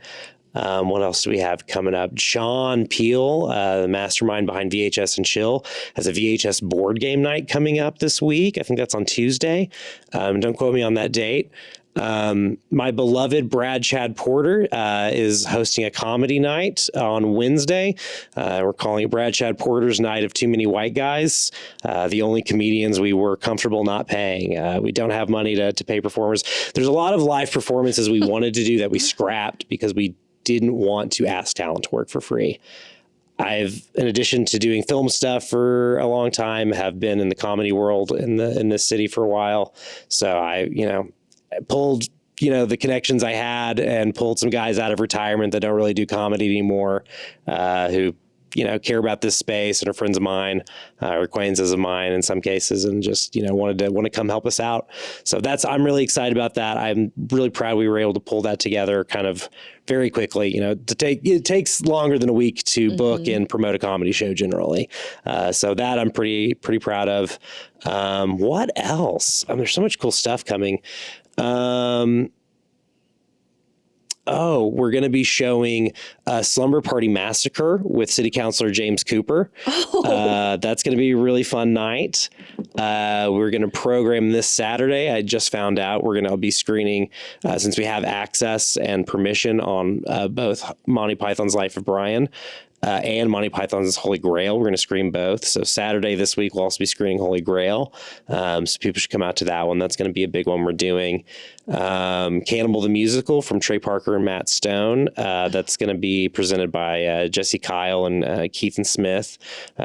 What else do we have coming up? John Peel, the mastermind behind VHS and Chill, has a VHS board game night coming up this week. I think that's on Tuesday. Don't quote me on that date. My beloved Brad Chad Porter is hosting a comedy night on Wednesday. We're calling it Brad Chad Porter's Night of Too Many White Guys. The only comedians we were comfortable not paying. We don't have money to pay performers. There's a lot of live performances we wanted to do that we scrapped because we didn't want to ask talent to work for free. I've, in addition to doing film stuff for a long time, have been in the comedy world in this city for a while. So I pulled, the connections I had and pulled some guys out of retirement that don't really do comedy anymore, who, care about this space and are friends of mine, or acquaintances of mine in some cases, and just, want to come help us out. So I'm really excited about that. I'm really proud we were able to pull that together kind of very quickly. It takes longer than a week to book and promote a comedy show generally. So that I'm pretty proud of. What else? There's so much cool stuff coming. We're going to be showing Slumber Party Massacre with City Councilor James Cooper. That's going to be a really fun night. We're going to program this Saturday. I just found out we're going to be screening, since we have access and permission on both Monty Python's Life of Brian and Monty Python's Holy Grail. We're going to screen both. So Saturday this week, we'll also be screening Holy Grail. So people should come out to that one. That's going to be a big one we're doing. Cannibal the Musical from Trey Parker and Matt Stone. That's going to be presented by Jessi Kyle and Keith and Smith,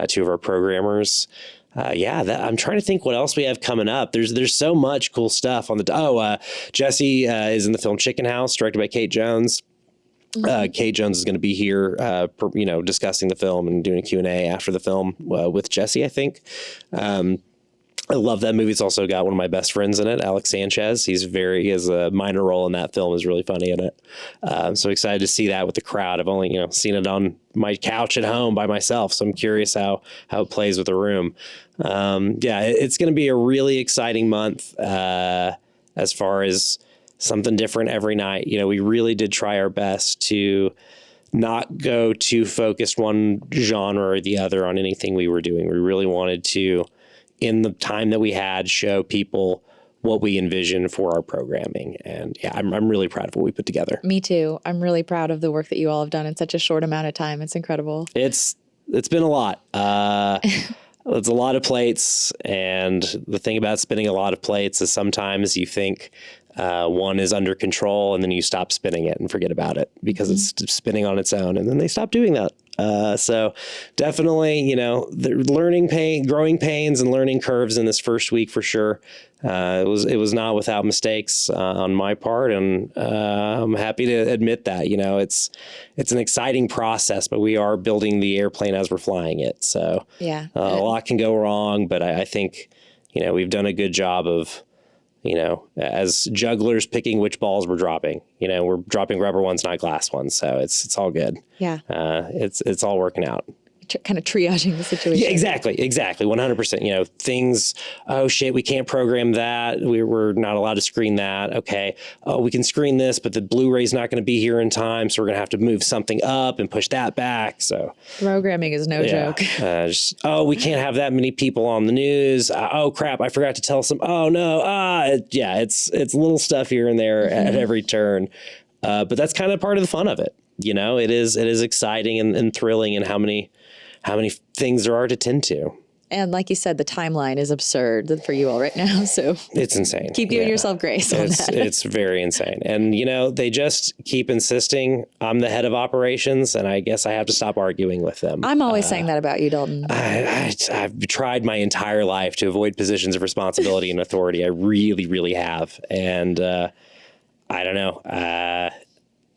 two of our programmers. I'm trying to think what else we have coming up. There's so much cool stuff on the. Jessi is in the film Chicken House, directed by Kate Jones. Kate Jones is going to be here, discussing the film and doing a Q&A after the film with Jessi, I think. I love that movie. It's also got one of my best friends in it, Alex Sanchez. He has a minor role in that film, is really funny in it. So excited to see that with the crowd. I've only, seen it on my couch at home by myself. So I'm curious how it plays with the room. It's going to be a really exciting month as far as something different every night. We really did try our best to not go too focused one genre or the other on anything we were doing. We really wanted to, in the time that we had, show people what we envisioned for our programming. And I'm really proud of what we put together. Me too. I'm really proud of the work that you all have done in such a short amount of time. It's incredible. It's been a lot. It's a lot of plates. And the thing about spinning a lot of plates is sometimes you think one is under control and then you stop spinning it and forget about it because it's spinning on its own, and then they stop doing that. So definitely, the growing pains and learning curves in this first week for sure. It was not without mistakes on my part, and I'm happy to admit that. It's an exciting process, but we are building the airplane as we're flying it. So a lot can go wrong, but I think we've done a good job of, as jugglers, picking which balls we're dropping. We're dropping rubber ones, not glass ones. So it's all good. Yeah. It's all working out. Kind of triaging the situation. Yeah, exactly. 100%. Things, oh shit, we can't program that. We're not allowed to screen that. Okay. Oh, we can screen this, but the Blu-ray's not going to be here in time. So we're going to have to move something up and push that back. So programming is no joke. We can't have that many people on the news. Oh crap, I forgot to tell some. Oh no. It's little stuff here and there at every turn. But that's kind of part of the fun of it. It is exciting and thrilling, and how many things there are to tend to. And like you said, the timeline is absurd for you all right now. So it's insane. Keep giving yourself grace on that. It's very insane. And, they just keep insisting I'm the head of operations, and I guess I have to stop arguing with them. I'm always saying that about you, Dalton. I've tried my entire life to avoid positions of responsibility and authority. I really, really have. And I don't know.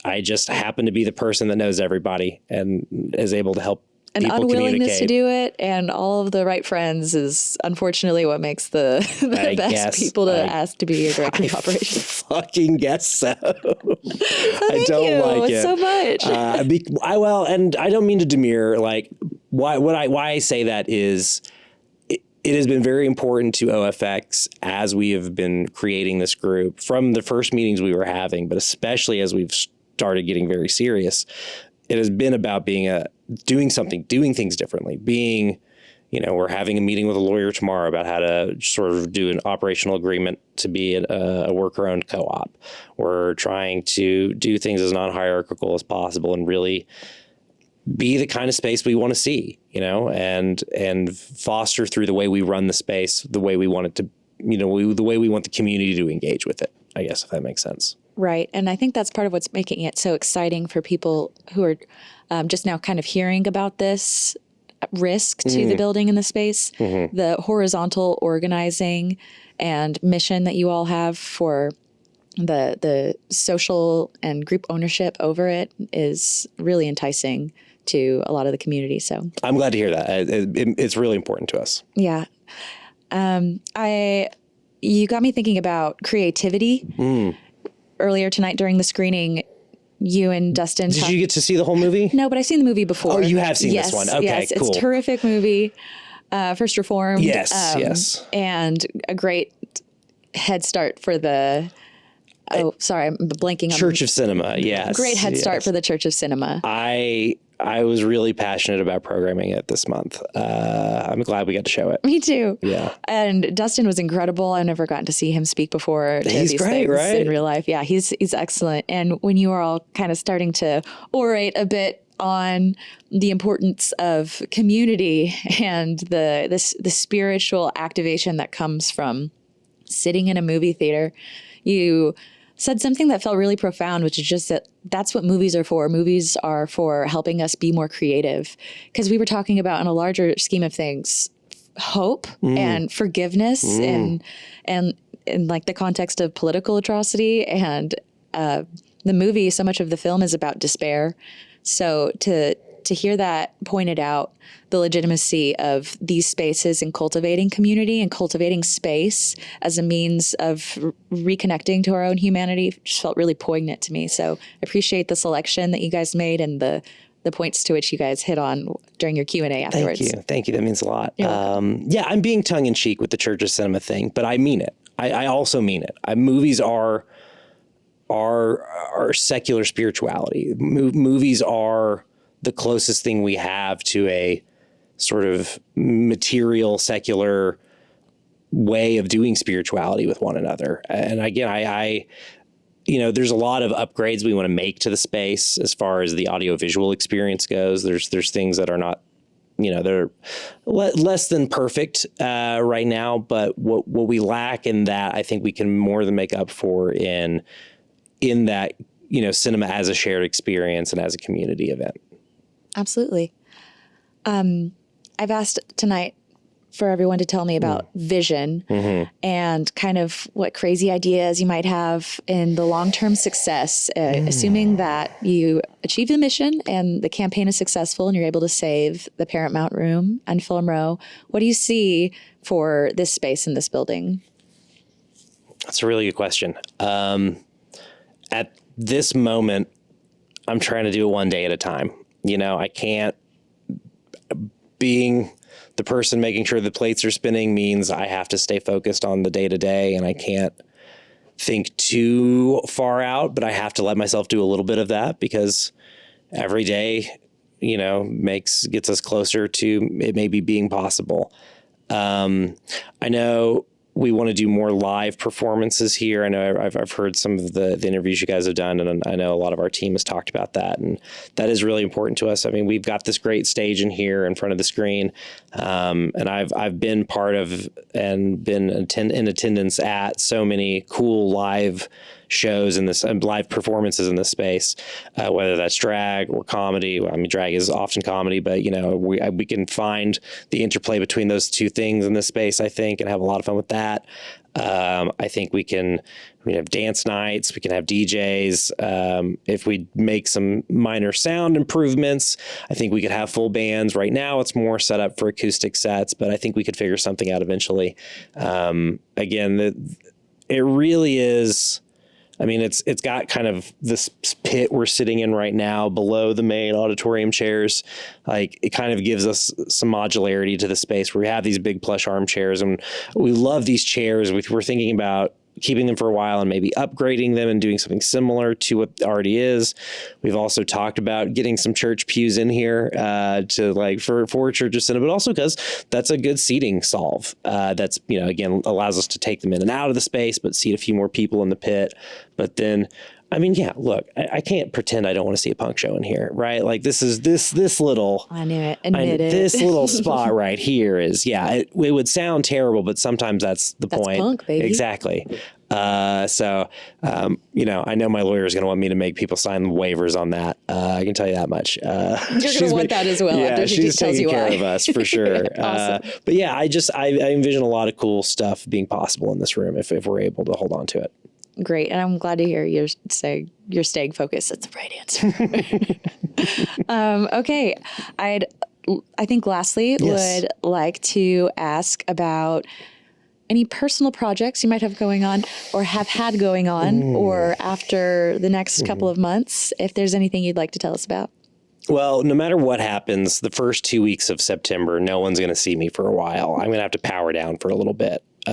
I just happen to be the person that knows everybody and is able to help an unwillingness to do it and all of the right friends is unfortunately what makes the best people to ask to be your director of operations. Fucking guess so. I don't like it so much. And I don't mean to demur. Like why I say that is it has been very important to OFX as we have been creating this group from the first meetings we were having, but especially as we've started getting very serious. It has been about doing things differently. We're having a meeting with a lawyer tomorrow about how to sort of do an operational agreement to be a worker-owned co-op. We're trying to do things as non-hierarchical as possible and really be the kind of space we want to see, and foster through the way we run the space, the way we want it to, the way we want the community to engage with it, I guess, if that makes sense. Right. And I think that's part of what's making it so exciting for people who are just now kind of hearing about this risk to the building and the space, the horizontal organizing and mission that you all have for the social and group ownership over it is really enticing to a lot of the community. So I'm glad to hear that. It's really important to us. Yeah. You got me thinking about creativity. Earlier tonight during the screening, you and Dustin. Did you get to see the whole movie? No, but I've seen the movie before. Oh, you have seen this one. Okay, yes, cool. It's a terrific movie. First Reformed. Yes. And a great head start for the. Oh, sorry, I'm blanking on Church of Cinema. Yes. Great head start for the Church of Cinema. I was really passionate about programming it this month. I'm glad we got to show it. Me too. Yeah. And Dustin was incredible. I've never gotten to see him speak before. He's these great, things right? In real life. Yeah, he's excellent. And when you are all kind of starting to orate a bit on the importance of community and the spiritual activation that comes from sitting in a movie theater, you said something that felt really profound, which is just that's what movies are for. Movies are for helping us be more creative. Because we were talking about, in a larger scheme of things, hope and forgiveness and in like the context of political atrocity. And the movie, so much of the film is about despair. So to hear that pointed out, the legitimacy of these spaces and cultivating community and cultivating space as a means of reconnecting to our own humanity just felt really poignant to me. So I appreciate the selection that you guys made and the points to which you guys hit on during your Q&A afterwards. Thank you. That means a lot. I'm being tongue in cheek with the Church of Cinema thing, but I mean it. I also mean it. Movies are secular spirituality. Movies are the closest thing we have to a sort of material, secular way of doing spirituality with one another. And again, I there's a lot of upgrades we want to make to the space as far as the audiovisual experience goes. There's things that are not, they're less than perfect right now, but what we lack in that, I think we can more than make up for in that, cinema as a shared experience and as a community event. Absolutely. I've asked tonight for everyone to tell me about vision and kind of what crazy ideas you might have in the long-term success, assuming that you achieve the mission and the campaign is successful and you're able to save the Paramount Room and Film Row. What do you see for this space in this building? That's a really good question. At this moment, I'm trying to do it one day at a time. I can't, being the person making sure the plates are spinning means I have to stay focused on the day to day, and I can't think too far out, but I have to let myself do a little bit of that because every day, gets us closer to it maybe being possible. I know we want to do more live performances here. I know I've heard some of the interviews you guys have done, and I know a lot of our team has talked about that, and that is really important to us. I mean, we've got this great stage in here in front of the screen, and I've been part of and been in attendance at so many cool live shows in this live performances in this space, whether that's drag or comedy. I mean, drag is often comedy, but we can find the interplay between those two things in this space, I think, and have a lot of fun with that. I think we have dance nights, we can have DJs. If we make some minor sound improvements, I think we could have full bands. Right now it's more set up for acoustic sets, but I think we could figure something out eventually. Again, it really is, I mean, it's got kind of this pit we're sitting in right now below the main auditorium chairs. Like, it kind of gives us some modularity to the space where we have these big plush armchairs, and we love these chairs. We're thinking about keeping them for a while and maybe upgrading them and doing something similar to what already is. We've also talked about getting some church pews in here for church center, but also because that's a good seating solve. That's, again, allows us to take them in and out of the space, but seat a few more people in the pit. But then, I mean, yeah, look, I can't pretend I don't want to see a punk show in here, right? Like, this is this little... I knew it. Admit it. This little spot right here is, it would sound terrible, but sometimes that's the point. That's punk, baby. Exactly. I know my lawyer is going to want me to make people sign waivers on that. I can tell you that much. You're going to want that as well. Yeah, she's taking care why. of us for sure. Awesome. But yeah, I envision a lot of cool stuff being possible in this room if we're able to hold on to it. Great, and I'm glad to hear you're staying focused. That's the right answer. Okay, I think lastly would like to ask about any personal projects you might have going on or have had going on, or after the next couple of months, if there's anything you'd like to tell us about. Well, no matter what happens, the first 2 weeks of September, no one's going to see me for a while. I'm going to have to power down for a little bit. I'm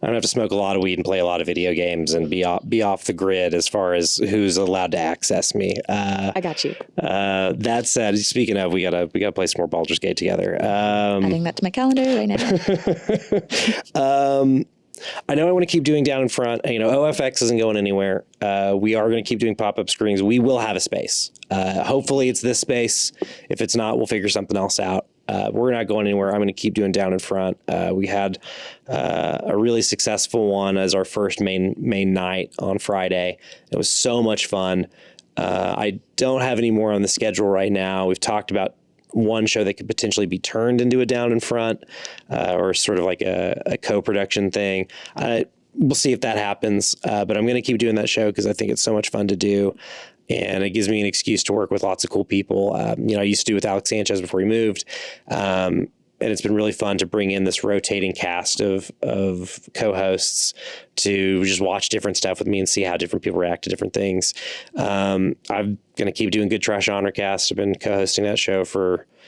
going to have to smoke a lot of weed and play a lot of video games and be off the grid as far as who's allowed to access me. I got you. That said, speaking of, we gotta play some more Baldur's Gate together. Adding that to my calendar right now. I know I want to keep doing Down in Front. OFX isn't going anywhere. We are going to keep doing pop-up screenings. We will have a space. Hopefully it's this space. If it's not, we'll figure something else out. We're not going anywhere. I'm going to keep doing Down in Front. We had a really successful one as our first main night on Friday. It was so much fun. I don't have any more on the schedule right now. We've talked about one show that could potentially be turned into a Down in Front, or sort of like a co-production thing. We'll see if that happens, but I'm going to keep doing that show because I think it's so much fun to do. And it gives me an excuse to work with lots of cool people. I used to do with Alex Sanchez before he moved. And it's been really fun to bring in this rotating cast of co-hosts to just watch different stuff with me and see how different people react to different things. I'm going to keep doing Good Trash Honor Cast. I've been co-hosting that show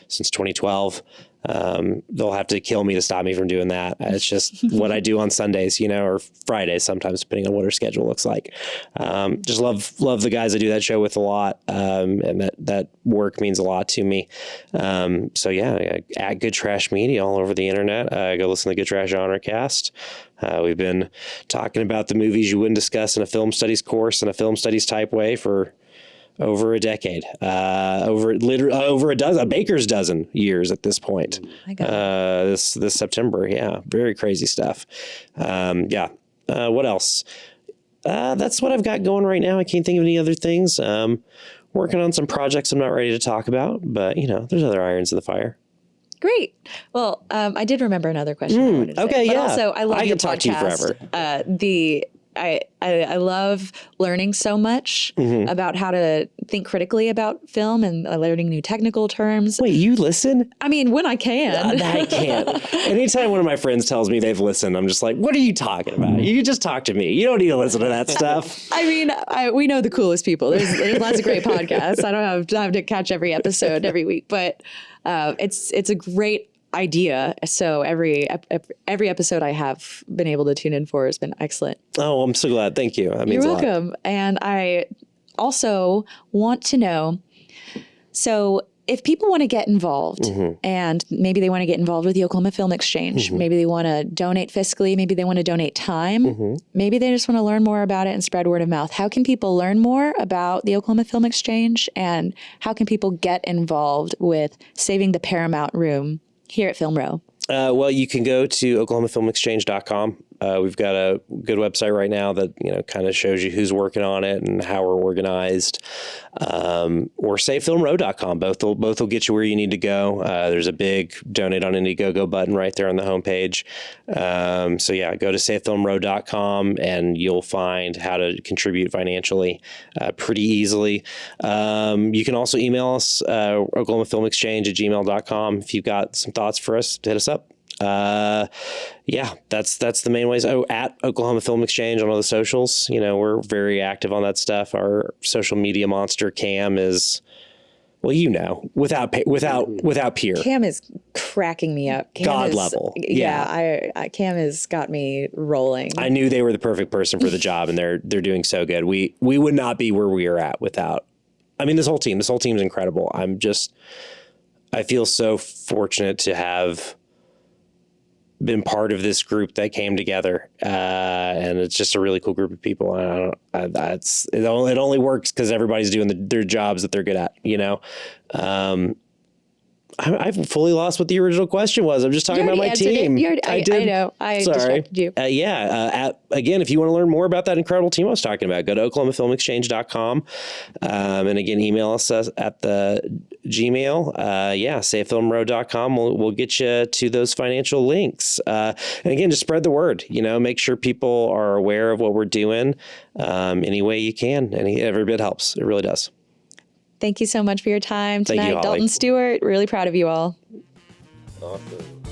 since 2012. They'll have to kill me to stop me from doing that. It's just what I do on Sundays, or Fridays sometimes, depending on what our schedule looks like. Just love the guys I do that show with a lot. And that work means a lot to me. So yeah, at Good Trash Media all over the internet. Go listen to Good Trash Honor Cast. We've been talking about the movies you wouldn't discuss in a film studies course in a film studies type way for over a decade, over a baker's dozen years at this point. This September, very crazy stuff. What else? That's what I've got going right now. I can't think of any other things. Working on some projects I'm not ready to talk about, but there's other irons in the fire. Great. Well, I did remember another question. I wanted to say. But also, I love your podcast. I can talk to you forever. I love learning so much about how to think critically about film and learning new technical terms. Wait, you listen? I mean, when I can. I can't. Anytime one of my friends tells me they've listened, I'm just like, what are you talking about? You just talk to me. You don't need to listen to that stuff. I mean, we know the coolest people. There's lots of great podcasts. I don't have time to catch every episode every week, but it's a great idea. So every episode I have been able to tune in for has been excellent. Oh, I'm so glad. Thank you. That means You're welcome. And I also want to know, so if people want to get involved and maybe they want to get involved with the Oklahoma Film Exchange, maybe they want to donate fiscally, maybe they want to donate time, maybe they just want to learn more about it and spread word of mouth. How can people learn more about the Oklahoma Film Exchange, and how can people get involved with saving the Paramount Room here at Film Row? Well, you can go to oklahomafilmexchange.com. We've got a good website right now that, kind of shows you who's working on it and how we're organized. Or savefilmrow.com. Both will get you where you need to go. There's a big donate on Indiegogo button right there on the homepage. So yeah, go to savefilmrow.com and you'll find how to contribute financially pretty easily. You can also email us, oklahomafilmexchange@gmail.com. If you've got some thoughts for us, hit us up. Yeah, that's the main ways. At Oklahoma Film Exchange on all the socials. We're very active on that stuff. Our social media monster Cam is, well, without peer. Cam is cracking me up. God level. Yeah, Cam has got me rolling. I knew they were the perfect person for the job, and they're doing so good. We would not be where we are at without. I mean, this whole team's incredible. I feel so fortunate to have been part of this group that came together, and it's just a really cool group of people. It only works because everybody's doing their jobs that they're good at. I've fully lost what the original question was. I'm just talking about my team. I know. I distracted you. Again, if you want to learn more about that incredible team I was talking about, go to oklahomafilmexchange.com. And again, email us at the Gmail. savefilmrow.com. We'll get you to those financial links. And again, just spread the word. Make sure people are aware of what we're doing any way you can. Every bit helps. It really does. Thank you so much for your time tonight. Thank you, Holly. Dalton Stuart, really proud of you all. Awesome.